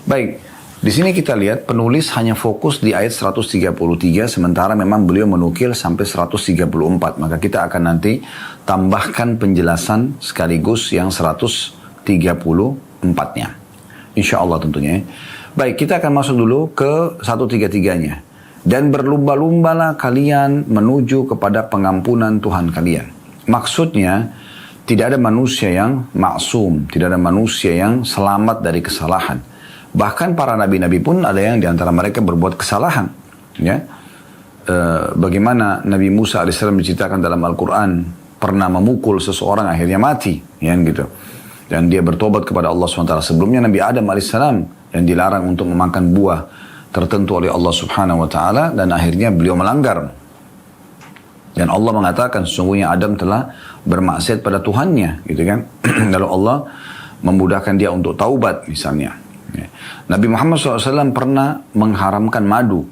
Baik, di sini kita lihat penulis hanya fokus di ayat 133, sementara memang beliau menukil sampai 134. Maka kita akan nanti tambahkan penjelasan sekaligus yang 134-nya. Insya Allah tentunya. Baik, kita akan masuk dulu ke 133-nya. Dan berlumba-lumbalah kalian menuju kepada pengampunan Tuhan kalian. Maksudnya, tidak ada manusia yang maksum, tidak ada manusia yang selamat dari kesalahan. Bahkan para nabi-nabi pun ada yang diantara mereka berbuat kesalahan. Ya, bagaimana Nabi Musa alaihissalam diceritakan dalam Al-Quran pernah memukul seseorang akhirnya mati, ya gitu. Dan dia bertobat kepada Allah SWT. Sebelumnya Nabi Adam alaihissalam yang dilarang untuk memakan buah tertentu oleh Allah Subhanahu Wa Taala dan akhirnya beliau melanggar. Dan Allah mengatakan sesungguhnya Adam telah bermaksiat pada Tuhannya, gitu kan? Lalu Allah memudahkan dia untuk taubat misalnya. Nabi Muhammad SAW pernah mengharamkan madu,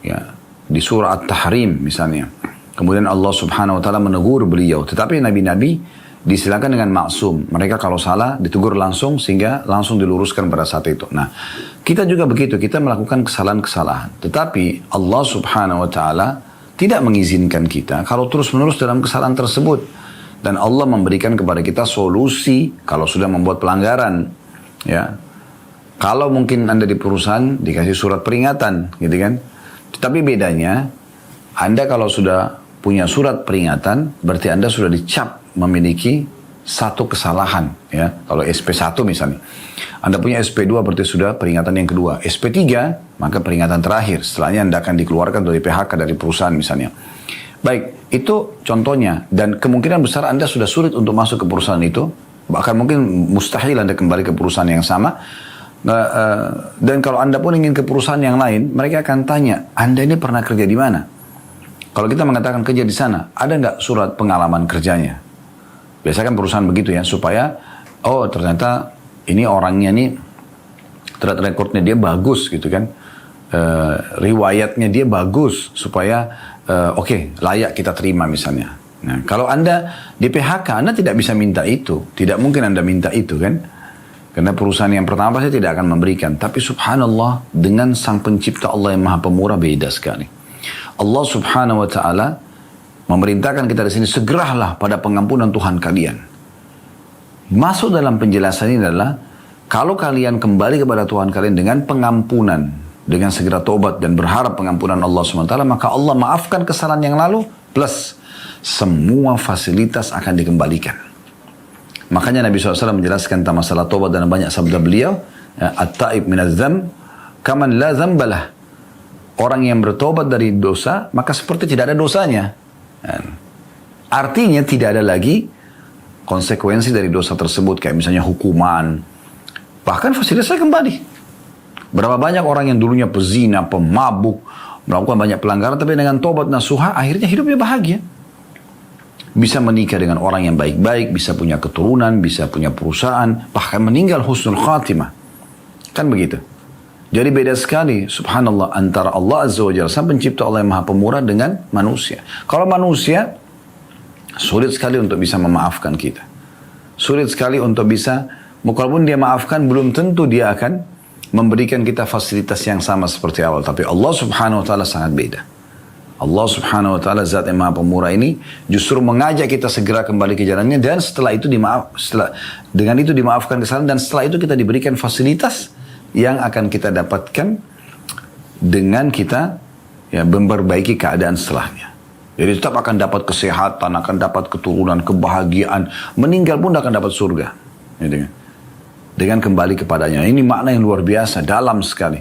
ya, di surah At-Tahrim misalnya. Kemudian Allah Subhanahu Wa Taala menegur beliau. Tetapi nabi-nabi disilakan dengan maksum. Mereka kalau salah ditegur langsung sehingga langsung diluruskan pada saat itu. Nah, kita juga begitu. Kita melakukan kesalahan-kesalahan. Tetapi Allah Subhanahu Wa Taala tidak mengizinkan kita kalau terus-menerus dalam kesalahan tersebut. Dan Allah memberikan kepada kita solusi kalau sudah membuat pelanggaran, ya. Kalau mungkin Anda di perusahaan dikasih surat peringatan, gitu kan. Tetapi bedanya, Anda kalau sudah punya surat peringatan, berarti Anda sudah dicap memiliki satu kesalahan, ya. Kalau SP1 misalnya. Anda punya SP2 berarti sudah peringatan yang kedua. SP3, maka peringatan terakhir. Setelahnya Anda akan dikeluarkan dari PHK dari perusahaan misalnya. Baik, itu contohnya. Dan kemungkinan besar Anda sudah sulit untuk masuk ke perusahaan itu. Bahkan mungkin mustahil Anda kembali ke perusahaan yang sama. Dan kalau Anda pun ingin ke perusahaan yang lain, mereka akan tanya, Anda ini pernah kerja di mana? Kalau kita mengatakan kerja di sana, ada nggak surat pengalaman kerjanya? Biasanya kan perusahaan begitu ya, supaya, oh ternyata ini orangnya nih, track recordnya dia bagus gitu kan, riwayatnya dia bagus, supaya oke, layak kita terima misalnya. Nah, kalau Anda di PHK, Anda tidak bisa minta itu, tidak mungkin Anda minta itu kan. Karena perusahaan yang pertama pasti tidak akan memberikan. Tapi subhanallah, dengan sang pencipta Allah yang maha pemurah beda sekali. Allah Subhanahu Wa Taala memerintahkan kita di sini, segeralah pada pengampunan Tuhan kalian. Masuk dalam penjelasan ini adalah, kalau kalian kembali kepada Tuhan kalian dengan pengampunan, dengan segera tobat dan berharap pengampunan Allah SWT, maka Allah maafkan kesalahan yang lalu, plus semua fasilitas akan dikembalikan. Makanya Nabi SAW menjelaskan tentang masalah tobat dan banyak sabda beliau, at-taib minaz dzamb kaman la dzambalah. Orang yang bertobat dari dosa, maka seperti tidak ada dosanya. Artinya tidak ada lagi konsekuensi dari dosa tersebut, kayak misalnya hukuman. Bahkan fasilitasnya kembali. Berapa banyak orang yang dulunya pezina, pemabuk, melakukan banyak pelanggaran, tapi dengan tobat nasuha, akhirnya hidupnya bahagia. Bisa menikah dengan orang yang baik-baik, bisa punya keturunan, bisa punya perusahaan, bahkan meninggal husnul khatimah. Kan begitu. Jadi beda sekali, subhanallah, antara Allah Azza wa Jalla, sang pencipta Allah yang maha pemurah, dengan manusia. Kalau manusia, sulit sekali untuk bisa memaafkan kita. Sulit sekali untuk bisa, walaupun dia maafkan, belum tentu dia akan memberikan kita fasilitas yang sama seperti awal. Tapi Allah Subhanahu Wa Taala sangat beda. Allah Subhanahu Wa Taala zat yang maha pemurah ini justru mengajak kita segera kembali ke jalannya, dan setelah itu dengan itu dimaafkan kesalahan, dan setelah itu kita diberikan fasilitas yang akan kita dapatkan dengan kita memperbaiki keadaan setelahnya. Jadi tetap akan dapat kesehatan, akan dapat keturunan, kebahagiaan. Meninggal pun akan dapat surga. Gitu kan? Dengan kembali kepadanya. Ini makna yang luar biasa, dalam sekali.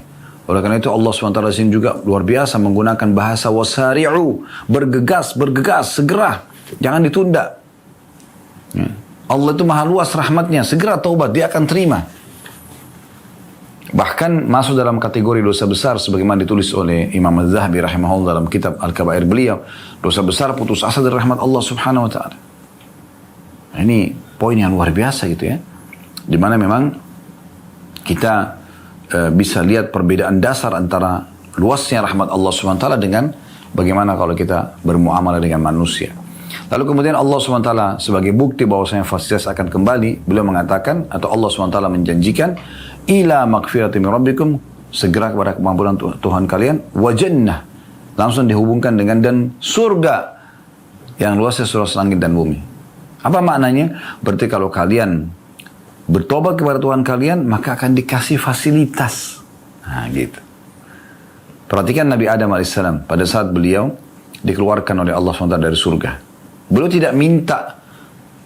Oleh karena itu Allah SWT di sini juga luar biasa menggunakan bahasa wasari'u. Bergegas, segera. Jangan ditunda. Allah itu maha luas rahmatnya. Segera taubat, dia akan terima. Bahkan masuk dalam kategori dosa besar sebagaimana ditulis oleh Imam Az-Zahabi rahimahullah dalam kitab Al-Kabair beliau. Dosa besar putus asa dari rahmat Allah subhanahu wa ta'ala. Ini poin yang luar biasa gitu ya. Dimana memang kita bisa lihat perbedaan dasar antara luasnya rahmat Allah subhanahu wa ta'ala dengan bagaimana kalau kita bermuamalah dengan manusia. Lalu kemudian Allah SWT sebagai bukti bahwasanya fasilitas akan kembali, beliau mengatakan atau Allah SWT menjanjikan ila maghfirati min rabbikum, segera kepada kemampuan Tuhan kalian, wa jannah, langsung dihubungkan dengan dan surga yang luasnya seluas langit dan bumi. Apa maknanya? Berarti kalau kalian bertobat kepada Tuhan kalian, maka akan dikasih fasilitas. Nah gitu. Perhatikan Nabi Adam AS pada saat beliau dikeluarkan oleh Allah SWT dari surga. Beliau tidak minta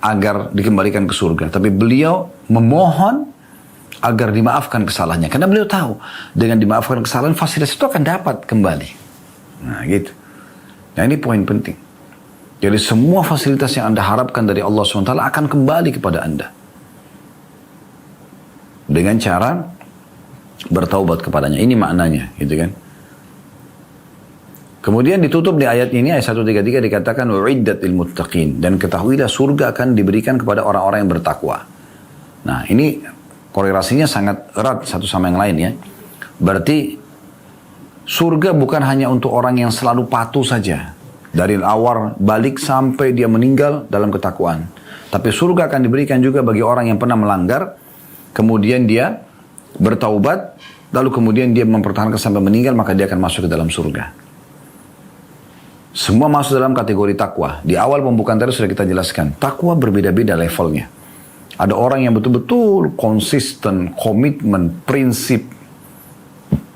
agar dikembalikan ke surga, tapi beliau memohon agar dimaafkan kesalahannya. Karena beliau tahu, dengan dimaafkan kesalahan, fasilitas itu akan dapat kembali. Nah gitu. Nah ini poin penting. Jadi semua fasilitas yang Anda harapkan dari Allah SWT akan kembali kepada Anda. Dengan cara bertaubat kepadanya. Ini maknanya, gitu kan. Kemudian ditutup di ayat ini, ayat 133 dikatakan u'iddat lil muttaqin, dan ketahuilah surga akan diberikan kepada orang-orang yang bertakwa. Nah, ini korelasinya sangat erat satu sama yang lain ya. Berarti surga bukan hanya untuk orang yang selalu patuh saja, dari awal balik sampai dia meninggal dalam ketakwaan. Tapi surga akan diberikan juga bagi orang yang pernah melanggar, kemudian dia bertaubat, lalu kemudian dia mempertahankan sampai meninggal, maka dia akan masuk ke dalam surga. Semua masuk dalam kategori takwa. Di awal pembukaan tadi sudah kita jelaskan. Takwa berbeda-beda levelnya. Ada orang yang betul-betul konsisten, komitmen,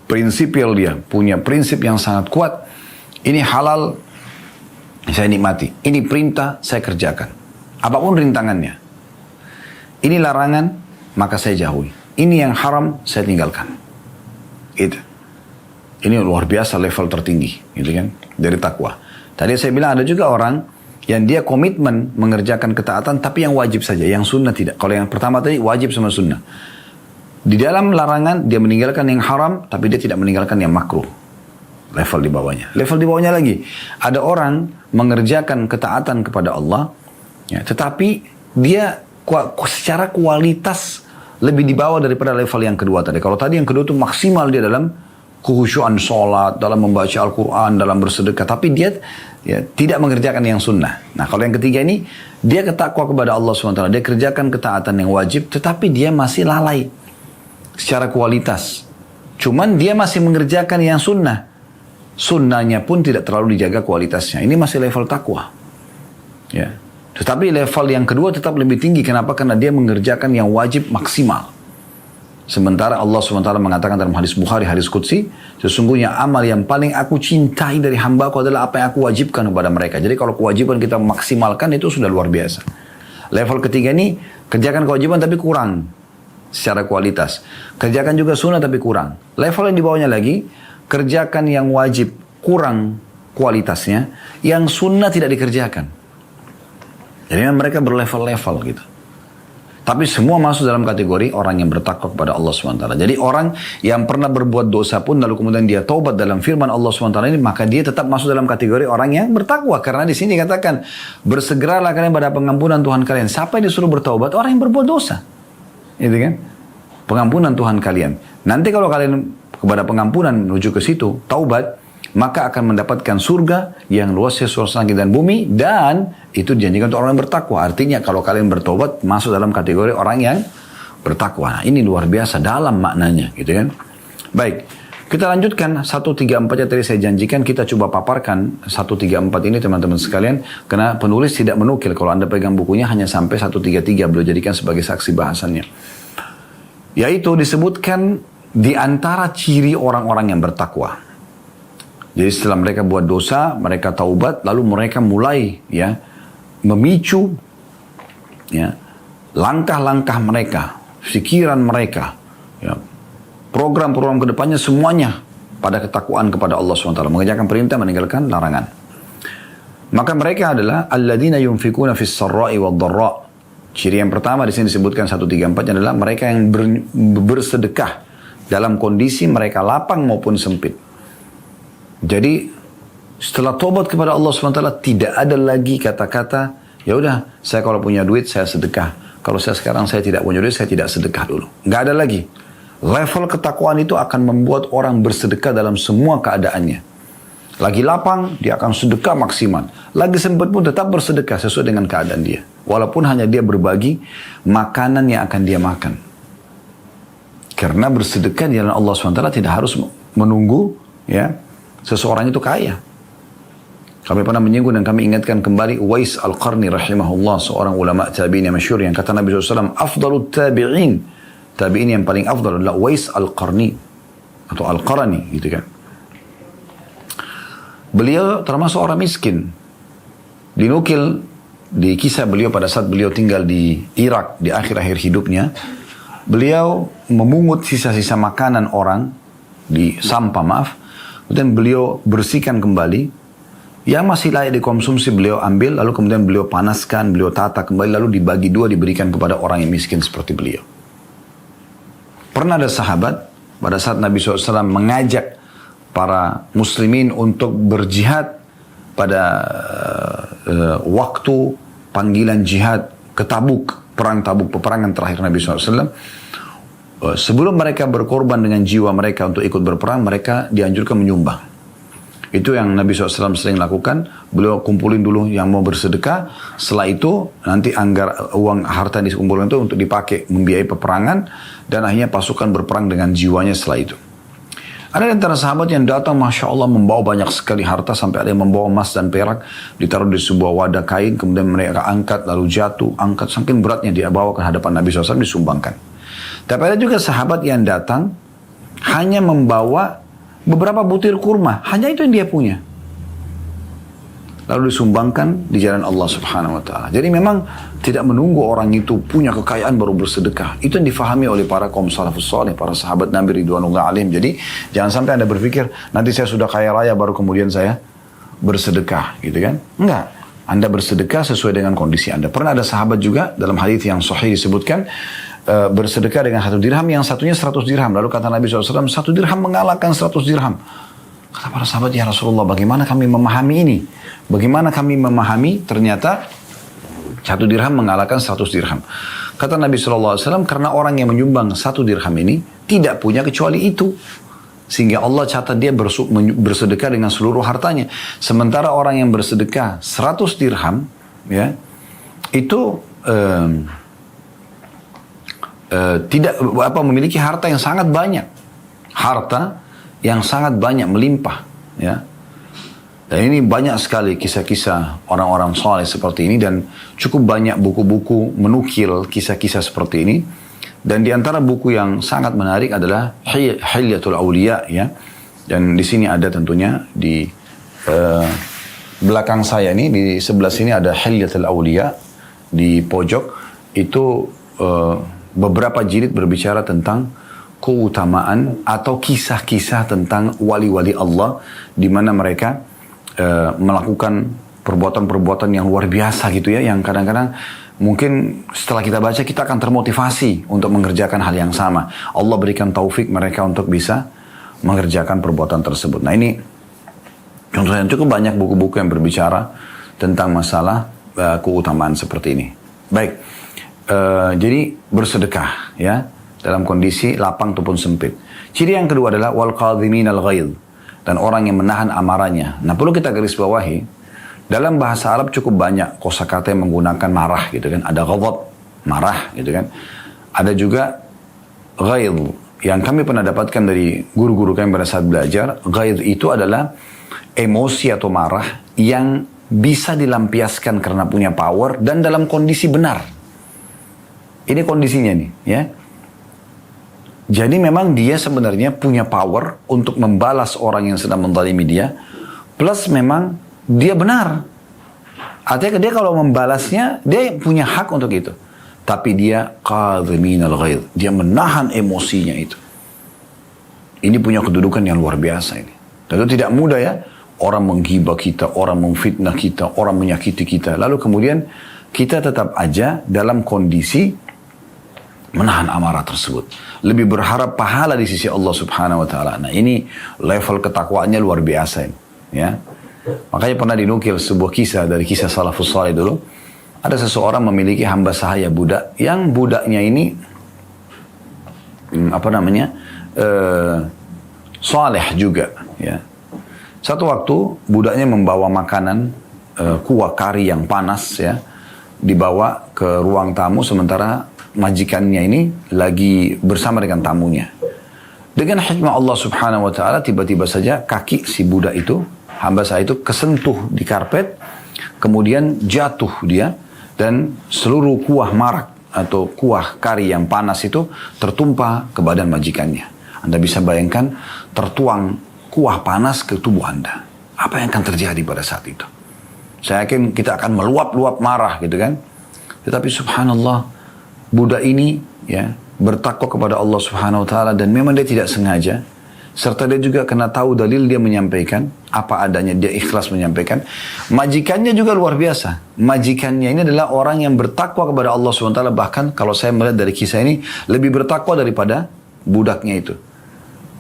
prinsipil dia. Punya prinsip yang sangat kuat. Ini halal, saya nikmati. Ini perintah, saya kerjakan. Apapun rintangannya. Ini larangan, maka saya jauhi. Ini yang haram, saya tinggalkan. Itu. Ini luar biasa level tertinggi. Gitu kan? Dari takwa. Tadi saya bilang ada juga orang yang dia komitmen mengerjakan ketaatan tapi yang wajib saja, yang sunnah tidak. Kalau yang pertama tadi wajib sama sunnah. Di dalam larangan dia meninggalkan yang haram tapi dia tidak meninggalkan yang makruh. Level di bawahnya. Level di bawahnya lagi. Ada orang mengerjakan ketaatan kepada Allah ya, tetapi dia secara kualitas lebih di bawah daripada level yang kedua tadi. Kalau tadi yang kedua itu maksimal dia dalam kehusyuan sholat, dalam membaca Al-Quran, dalam bersedekah. Tapi dia tidak mengerjakan yang sunnah. Nah kalau yang ketiga ini, dia ketakwa kepada Allah SWT. Dia kerjakan ketaatan yang wajib, tetapi dia masih lalai secara kualitas. Cuman dia masih mengerjakan yang sunnah. Sunnahnya pun tidak terlalu dijaga kualitasnya. Ini masih level takwa. Ya. Tetapi level yang kedua tetap lebih tinggi. Kenapa? Karena dia mengerjakan yang wajib maksimal. Sementara Allah SWT mengatakan dalam hadis Bukhari, hadis Qudsi, sesungguhnya amal yang paling aku cintai dari hambaku adalah apa yang aku wajibkan kepada mereka. Jadi kalau kewajiban kita maksimalkan itu sudah luar biasa. Level ketiga ini, kerjakan kewajiban tapi kurang secara kualitas. Kerjakan juga sunnah tapi kurang. Level yang di bawahnya lagi, kerjakan yang wajib kurang kualitasnya, yang sunnah tidak dikerjakan. Jadi mereka berlevel-level gitu. Tapi semua masuk dalam kategori orang yang bertakwa kepada Allah SWT. Jadi orang yang pernah berbuat dosa pun lalu kemudian dia taubat dalam firman Allah SWT ini, maka dia tetap masuk dalam kategori orang yang bertakwa. Karena di sini katakan, bersegeralah kalian pada pengampunan Tuhan kalian. Siapa yang disuruh bertaubat? Orang yang berbuat dosa. Itu kan? Pengampunan Tuhan kalian. Nanti kalau kalian kepada pengampunan menuju ke situ, taubat, maka akan mendapatkan surga yang luasnya seluas langit dan bumi, dan itu dijanjikan untuk orang yang bertakwa. Artinya kalau kalian bertobat masuk dalam kategori orang yang bertakwa. Nah, ini luar biasa dalam maknanya, gitu kan? Baik, kita lanjutkan 134 yang tadi saya janjikan, kita coba paparkan 134 ini teman-teman sekalian, karena penulis tidak menukil. Kalau Anda pegang bukunya hanya sampai 133 beliau jadikan sebagai saksi bahasannya. Yaitu disebutkan di antara ciri orang-orang yang bertakwa. Jadi setelah mereka buat dosa, mereka taubat, lalu mereka mulai ya memicu ya langkah-langkah mereka, pikiran mereka, ya, program-program kedepannya semuanya pada ketakwaan kepada Allah SWT, mengerjakan perintah, meninggalkan larangan. Maka mereka adalah alladzina yunfikuna fis sarra'i wad dharra. Ciri yang pertama di sini disebutkan 134 adalah mereka yang bersedekah dalam kondisi mereka lapang maupun sempit. Jadi setelah tobat kepada Allah SWT tidak ada lagi kata-kata, ya udah saya kalau punya duit saya sedekah. Kalau saya sekarang saya tidak punya duit saya tidak sedekah dulu. Nggak ada lagi. Level ketakwaan itu akan membuat orang bersedekah dalam semua keadaannya. Lagi lapang dia akan sedekah maksimal. Lagi sempit pun tetap bersedekah sesuai dengan keadaan dia. Walaupun hanya dia berbagi makanan yang akan dia makan. Karena bersedekah di jalan Allah SWT tidak harus menunggu ya seseorang itu kaya. Kami pernah menyinggung dan kami ingatkan kembali Uwais Al-Qarni rahimahullah, seorang ulama tabi'in yang masyhur yang kata Nabi SAW, afdalut tabi'in, tabi'in yang paling afdal adalah Uwais Al-Qarni atau Al-Qarani gitu kan. Beliau termasuk orang miskin. Dinukil di kisah beliau pada saat beliau tinggal di Irak di akhir-akhir hidupnya, beliau memungut sisa-sisa makanan orang di sampah kemudian beliau bersihkan kembali. Yang masih layak dikonsumsi beliau ambil, lalu kemudian beliau panaskan, beliau tata kembali, lalu dibagi dua diberikan kepada orang yang miskin seperti beliau. Pernah ada sahabat, pada saat Nabi SAW mengajak para muslimin untuk berjihad pada waktu panggilan jihad ke Tabuk, perang Tabuk, peperangan terakhir Nabi SAW. Sebelum mereka berkorban dengan jiwa mereka untuk ikut berperang, mereka dianjurkan menyumbang. Itu yang Nabi SAW sering lakukan. Beliau kumpulin dulu yang mau bersedekah. Setelah itu nanti uang harta yang dikumpulkan itu untuk dipakai membiayai peperangan. Dan akhirnya pasukan berperang dengan jiwanya setelah itu. Ada di antara sahabat yang datang Masya Allah membawa banyak sekali harta. Sampai ada yang membawa emas dan perak. Ditaruh di sebuah wadah kain. Kemudian mereka angkat lalu jatuh. Angkat saking beratnya dia bawa ke hadapan Nabi SAW disumbangkan. Tapi ada juga sahabat yang datang hanya membawa beberapa butir kurma, hanya itu yang dia punya. Lalu disumbangkan di jalan Allah Subhanahu wa taala. Jadi memang tidak menunggu orang itu punya kekayaan baru bersedekah. Itu yang difahami oleh para kaum salafus saleh, para sahabat Nabi ridwanullah alaihim. Jadi jangan sampai Anda berpikir nanti saya sudah kaya raya baru kemudian saya bersedekah, gitu kan? Enggak. Anda bersedekah sesuai dengan kondisi Anda. Pernah ada sahabat juga dalam hadis yang sahih disebutkan bersedekah dengan 1 dirham, yang satunya 100 dirham. Lalu kata Nabi SAW, 1 dirham mengalahkan 100 dirham. Kata para sahabat, ya Rasulullah, bagaimana kami memahami ini? Bagaimana kami memahami ternyata 1 dirham mengalahkan 100 dirham? Kata Nabi SAW, karena orang yang menyumbang 1 dirham ini tidak punya kecuali itu. Sehingga Allah catat dia bersedekah dengan seluruh hartanya. Sementara orang yang bersedekah 100 dirham, ya, itu tidak memiliki harta yang sangat banyak, melimpah, ya. Dan ini banyak sekali kisah-kisah orang-orang saleh seperti ini dan cukup banyak buku-buku menukil kisah-kisah seperti ini. Dan di antara buku yang sangat menarik adalah Hilyatul Auliya, ya. Dan di sini ada tentunya di belakang saya ini, di sebelah sini ada Hilyatul Auliya di pojok itu. Beberapa jilid berbicara tentang keutamaan atau kisah-kisah tentang wali-wali Allah di mana mereka melakukan perbuatan-perbuatan yang luar biasa gitu ya, yang kadang-kadang mungkin setelah kita baca kita akan termotivasi untuk mengerjakan hal yang sama. Allah berikan taufik mereka untuk bisa mengerjakan perbuatan tersebut. Nah ini contohnya cukup banyak buku-buku yang berbicara tentang masalah keutamaan seperti ini. Baik. Jadi bersedekah ya dalam kondisi lapang ataupun sempit. Ciri yang kedua adalah wal qadhiminal ghaidh, dan orang yang menahan amarahnya. Nah perlu kita garis bawahi, dalam bahasa Arab cukup banyak kosakata yang menggunakan marah gitu kan. Ada ghadab, marah gitu kan. Ada juga ghaidh yang kami pernah dapatkan dari guru-guru kami pada saat belajar. Ghaidh itu adalah emosi atau marah yang bisa dilampiaskan karena punya power dan dalam kondisi benar. Ini kondisinya nih, ya. Jadi memang dia sebenarnya punya power untuk membalas orang yang sedang menzalimi dia. Plus memang dia benar. Artinya dia kalau membalasnya, dia punya hak untuk itu. Tapi dia qadhiminal ghaidh. Dia menahan emosinya itu. Ini punya kedudukan yang luar biasa ini. Tentu tidak mudah ya. Orang menghibah kita, orang memfitnah kita, orang menyakiti kita. Lalu kemudian kita tetap aja dalam kondisi menahan amarah tersebut. Lebih berharap pahala di sisi Allah Subhanahu wa taala. Nah, ini level ketakwaannya luar biasa ini, ya. Makanya pernah dinukil sebuah kisah dari kisah salafus saleh dulu. Ada seseorang memiliki hamba sahaya budak yang budaknya ini saleh juga, ya. Satu waktu budaknya membawa makanan kuah kari yang panas, ya, dibawa ke ruang tamu sementara majikannya ini lagi bersama dengan tamunya. Dengan hikmah Allah Subhanahu wa taala tiba-tiba saja kaki si budak itu, hamba saya itu kesentuh di karpet, kemudian jatuh dia dan seluruh kuah marak atau kuah kari yang panas itu tertumpah ke badan majikannya. Anda bisa bayangkan tertuang kuah panas ke tubuh Anda. Apa yang akan terjadi pada saat itu? Saya yakin kita akan meluap-luap marah gitu kan. Tetapi subhanallah, budak ini ya bertakwa kepada Allah Subhanahu wa taala dan memang dia tidak sengaja, serta dia juga kena tahu dalil, dia menyampaikan apa adanya, dia ikhlas menyampaikan. Majikannya juga luar biasa. Majikannya ini adalah orang yang bertakwa kepada Allah Subhanahu wa taala, bahkan kalau saya melihat dari kisah ini lebih bertakwa daripada budaknya itu.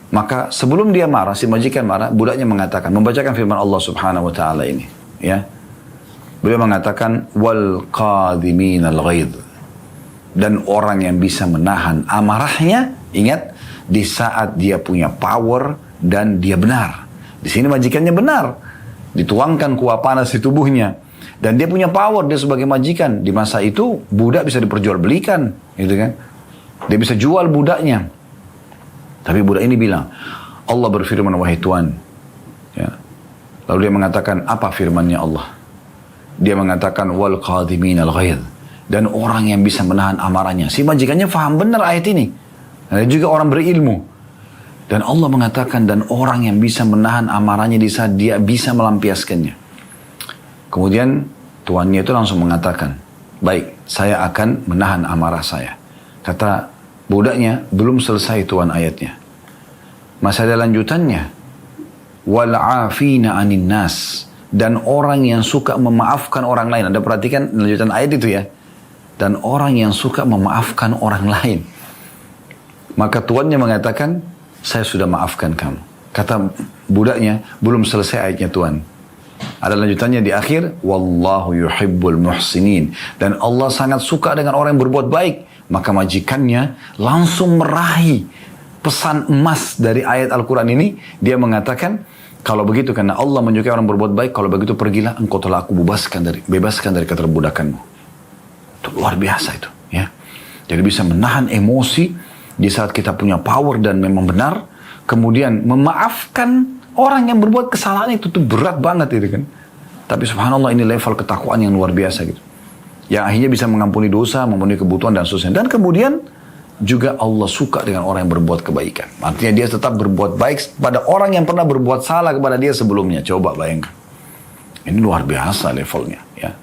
Maka sebelum dia marah, si majikan marah, budaknya mengatakan, membacakan firman Allah Subhanahu wa taala ini, ya. Beliau mengatakan wal qadhiminal ghaidh. Dan orang yang bisa menahan amarahnya, ingat, di saat dia punya power dan dia benar. Di sini majikannya benar. Dituangkan kuah panas di tubuhnya. Dan dia punya power, dia sebagai majikan. Di masa itu, budak bisa diperjualbelikan. Gitu kan? Dia bisa jual budaknya. Tapi budak ini bilang, Allah berfirman, wahai Tuhan. Ya. Lalu dia mengatakan, apa firmannya Allah? Dia mengatakan, wal qadhiminal ghaidh. Dan orang yang bisa menahan amarahnya. Si majikannya faham benar ayat ini. Dan juga orang berilmu. Dan Allah mengatakan, dan orang yang bisa menahan amarahnya di saat dia bisa melampiaskannya. Kemudian tuannya itu langsung mengatakan, baik, saya akan menahan amarah saya. Kata budaknya, belum selesai Tuan ayatnya. Masih ada lanjutannya. Wal'afina anin nas. Dan orang yang suka memaafkan orang lain. Anda perhatikan lanjutan ayat itu ya. Dan orang yang suka memaafkan orang lain. Maka tuannya mengatakan, saya sudah maafkan kamu. Kata budaknya, belum selesai ayatnya Tuan. Ada lanjutannya di akhir, wallahu yuhibbul muhsinin. Dan Allah sangat suka dengan orang yang berbuat baik. Maka majikannya langsung meraih pesan emas dari ayat Al-Quran ini. Dia mengatakan, kalau begitu karena Allah menyukai orang berbuat baik, kalau begitu pergilah, engkau telah aku bebaskan dari keterbudakanmu. Itu luar biasa itu, ya. Jadi bisa menahan emosi di saat kita punya power dan memang benar. Kemudian memaafkan orang yang berbuat kesalahan itu tuh berat banget itu kan. Tapi subhanallah ini level ketakwaan yang luar biasa gitu. Yang akhirnya bisa mengampuni dosa, memenuhi kebutuhan dan seterusnya. Dan kemudian juga Allah suka dengan orang yang berbuat kebaikan. Artinya dia tetap berbuat baik pada orang yang pernah berbuat salah kepada dia sebelumnya. Coba bayangkan. Ini luar biasa levelnya, ya.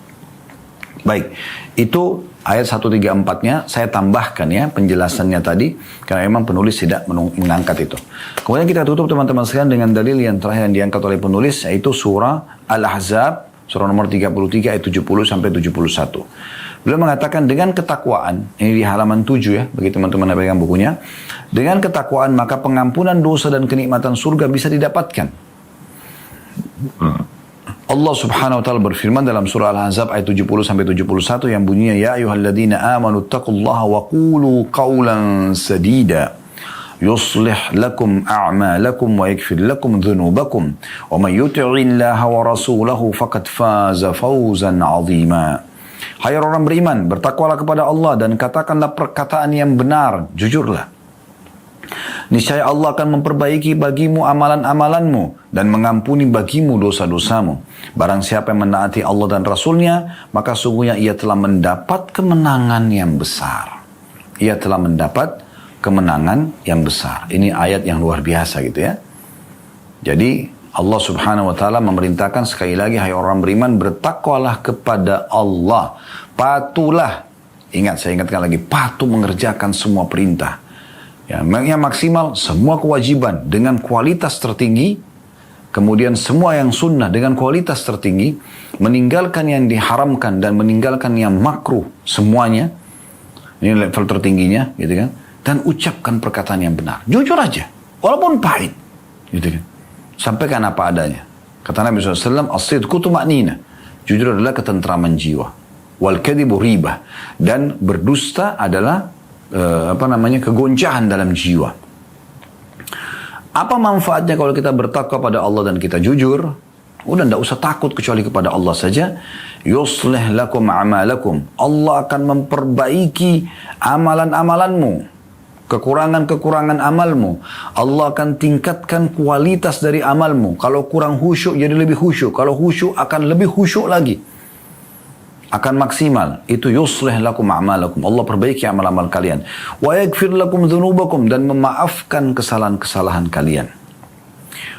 Baik, itu ayat 134-nya saya tambahkan ya penjelasannya tadi, karena memang penulis tidak mengangkat itu. Kemudian kita tutup teman-teman sekalian dengan dalil yang terakhir yang diangkat oleh penulis, yaitu surah Al-Ahzab, surah nomor 33 ayat 70 sampai 71. Beliau mengatakan dengan ketakwaan, ini di halaman 7 ya, bagi teman-teman yang pegang bukunya, dengan ketakwaan maka pengampunan dosa dan kenikmatan surga bisa didapatkan. Allah Subhanahu wa taala berfirman dalam surah Al-Ahzab ayat 70 sampai 71 yang bunyinya, ya ayyuhalladzina amanu taqullaha wa qulu qawlan sadida yuslih lakum a'malakum wa yaghfir lakum dhunubakum wa may yuti'illaha wa rasulahu faqad faza fawzan 'azima. Hai orang beriman, bertakwalah kepada Allah dan katakanlah perkataan yang benar, jujurlah. Niscaya Allah akan memperbaiki bagimu amalan-amalanmu dan mengampuni bagimu dosa-dosamu. Barang siapa yang menaati Allah dan Rasulnya, maka sungguhnya ia telah mendapat kemenangan yang besar. Ia telah mendapat kemenangan yang besar. Ini ayat yang luar biasa gitu ya. Jadi Allah subhanahu wa ta'ala memerintahkan sekali lagi, hai orang beriman, bertakwalah kepada Allah. Patuhlah. Ingat, saya ingatkan lagi, patuh mengerjakan semua perintah. Yang maksimal, semua kewajiban dengan kualitas tertinggi. Kemudian semua yang sunnah dengan kualitas tertinggi. Meninggalkan yang diharamkan dan meninggalkan yang makruh semuanya. Ini level tertingginya gitu kan. Dan ucapkan perkataan yang benar. Jujur aja. Walaupun pahit. Gitu kan. Sampaikan apa adanya. Kata Nabi SAW, as-sidqu tuma'nina. Jujur adalah ketentraman jiwa. Wal kadhibu ribah. Dan berdusta adalah kegoncahan dalam jiwa. Apa manfaatnya kalau kita bertakwa pada Allah dan kita jujur? Udah tidak usah takut kecuali kepada Allah saja. Yuslih lakum amalakum. Allah akan memperbaiki amalan-amalanmu. Kekurangan-kekurangan amalmu. Allah akan tingkatkan kualitas dari amalmu. Kalau kurang khusyuk jadi lebih khusyuk. Kalau khusyuk akan lebih khusyuk lagi. Akan maksimal. Itu yuslih lakum a'malakum. Allah perbaiki amal-amal kalian. Wa yaghfir lakum dhunubakum. Dan memaafkan kesalahan-kesalahan kalian.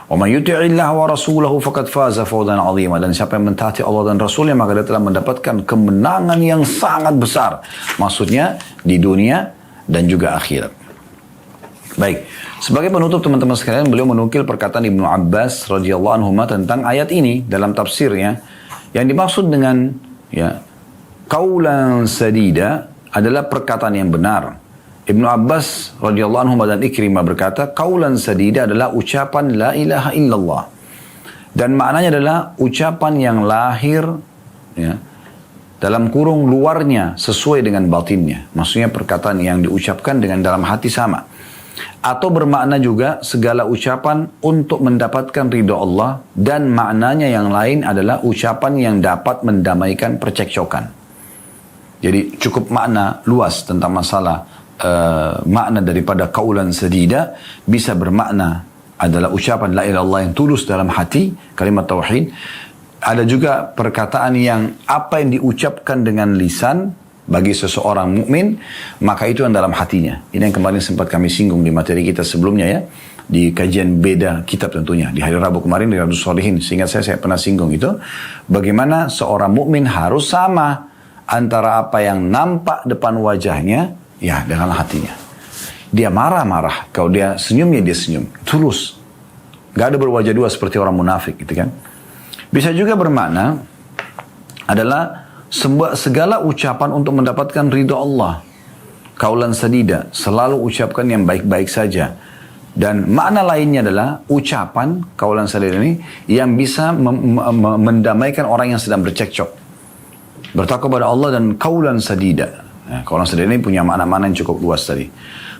Wa man yuti'illah wa rasulahu faqad faza fawzan 'azima. Dan siapa yang mentaati Allah dan Rasulnya, maka dia telah mendapatkan kemenangan yang sangat besar. Maksudnya di dunia dan juga akhirat. Baik, sebagai penutup teman-teman sekalian, beliau menukil perkataan Ibnu Abbas radhiyallahu anhu tentang ayat ini dalam tafsirnya. Yang dimaksud dengan qaulan sadida adalah perkataan yang benar. Ibnu Abbas radhiyallahu anhu dan Ikrimah berkata, qaulan sadida adalah ucapan la ilaha illallah. Dan maknanya adalah ucapan yang lahir dalam kurung luarnya sesuai dengan batinnya. Maksudnya perkataan yang diucapkan dengan dalam hati sama. Atau bermakna juga segala ucapan untuk mendapatkan ridho Allah. Dan maknanya yang lain adalah ucapan yang dapat mendamaikan percekcokan. Jadi cukup makna luas tentang masalah makna daripada qaulan sadida. Bisa bermakna adalah ucapan la ilaha illallah yang tulus dalam hati, kalimat tauhid. Ada juga perkataan yang apa yang diucapkan dengan lisan bagi seseorang mukmin, maka itu yang dalam hatinya. Ini yang kemarin sempat kami singgung di materi kita sebelumnya ya, di kajian beda kitab tentunya, di hari Rabu kemarin di Riyadhus Shalihin. Seingat saya pernah singgung itu, bagaimana seorang mukmin harus sama antara apa yang nampak depan wajahnya, ya dengan hatinya. Dia marah-marah, kalau dia senyumnya dia senyum, tulus. Gak ada berwajah dua seperti orang munafik gitu kan. Bisa juga bermakna adalah segala ucapan untuk mendapatkan ridho Allah. Qaulan sadida, selalu ucapkan yang baik-baik saja. Dan makna lainnya adalah ucapan qaulan sadida ini yang bisa mendamaikan orang yang sedang bercekcok. Bertakwa kepada Allah dan qaulan sadida. Qaulan sadida ini punya makna-makna yang cukup luas tadi.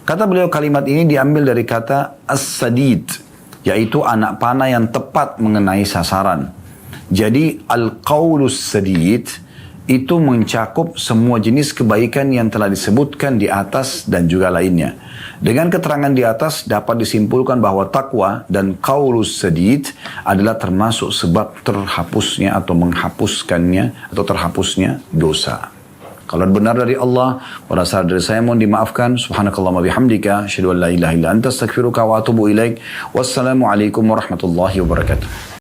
Kata beliau, kalimat ini diambil dari kata as-sadid, yaitu anak panah yang tepat mengenai sasaran. Jadi al-qaulus sadid itu mencakup semua jenis kebaikan yang telah disebutkan di atas dan juga lainnya. Dengan keterangan di atas dapat disimpulkan bahwa takwa dan qaulus sadid adalah termasuk sebab terhapusnya atau menghapuskannya atau terhapusnya dosa. Kalau benar dari Allah, pada saat dari saya mohon dimaafkan. Subhanakallahumma bihamdika, asyhadu an la ilaha illa anta, astaghfiruka wa atubu ilaik. Wassalamualaikum warahmatullahi wabarakatuh.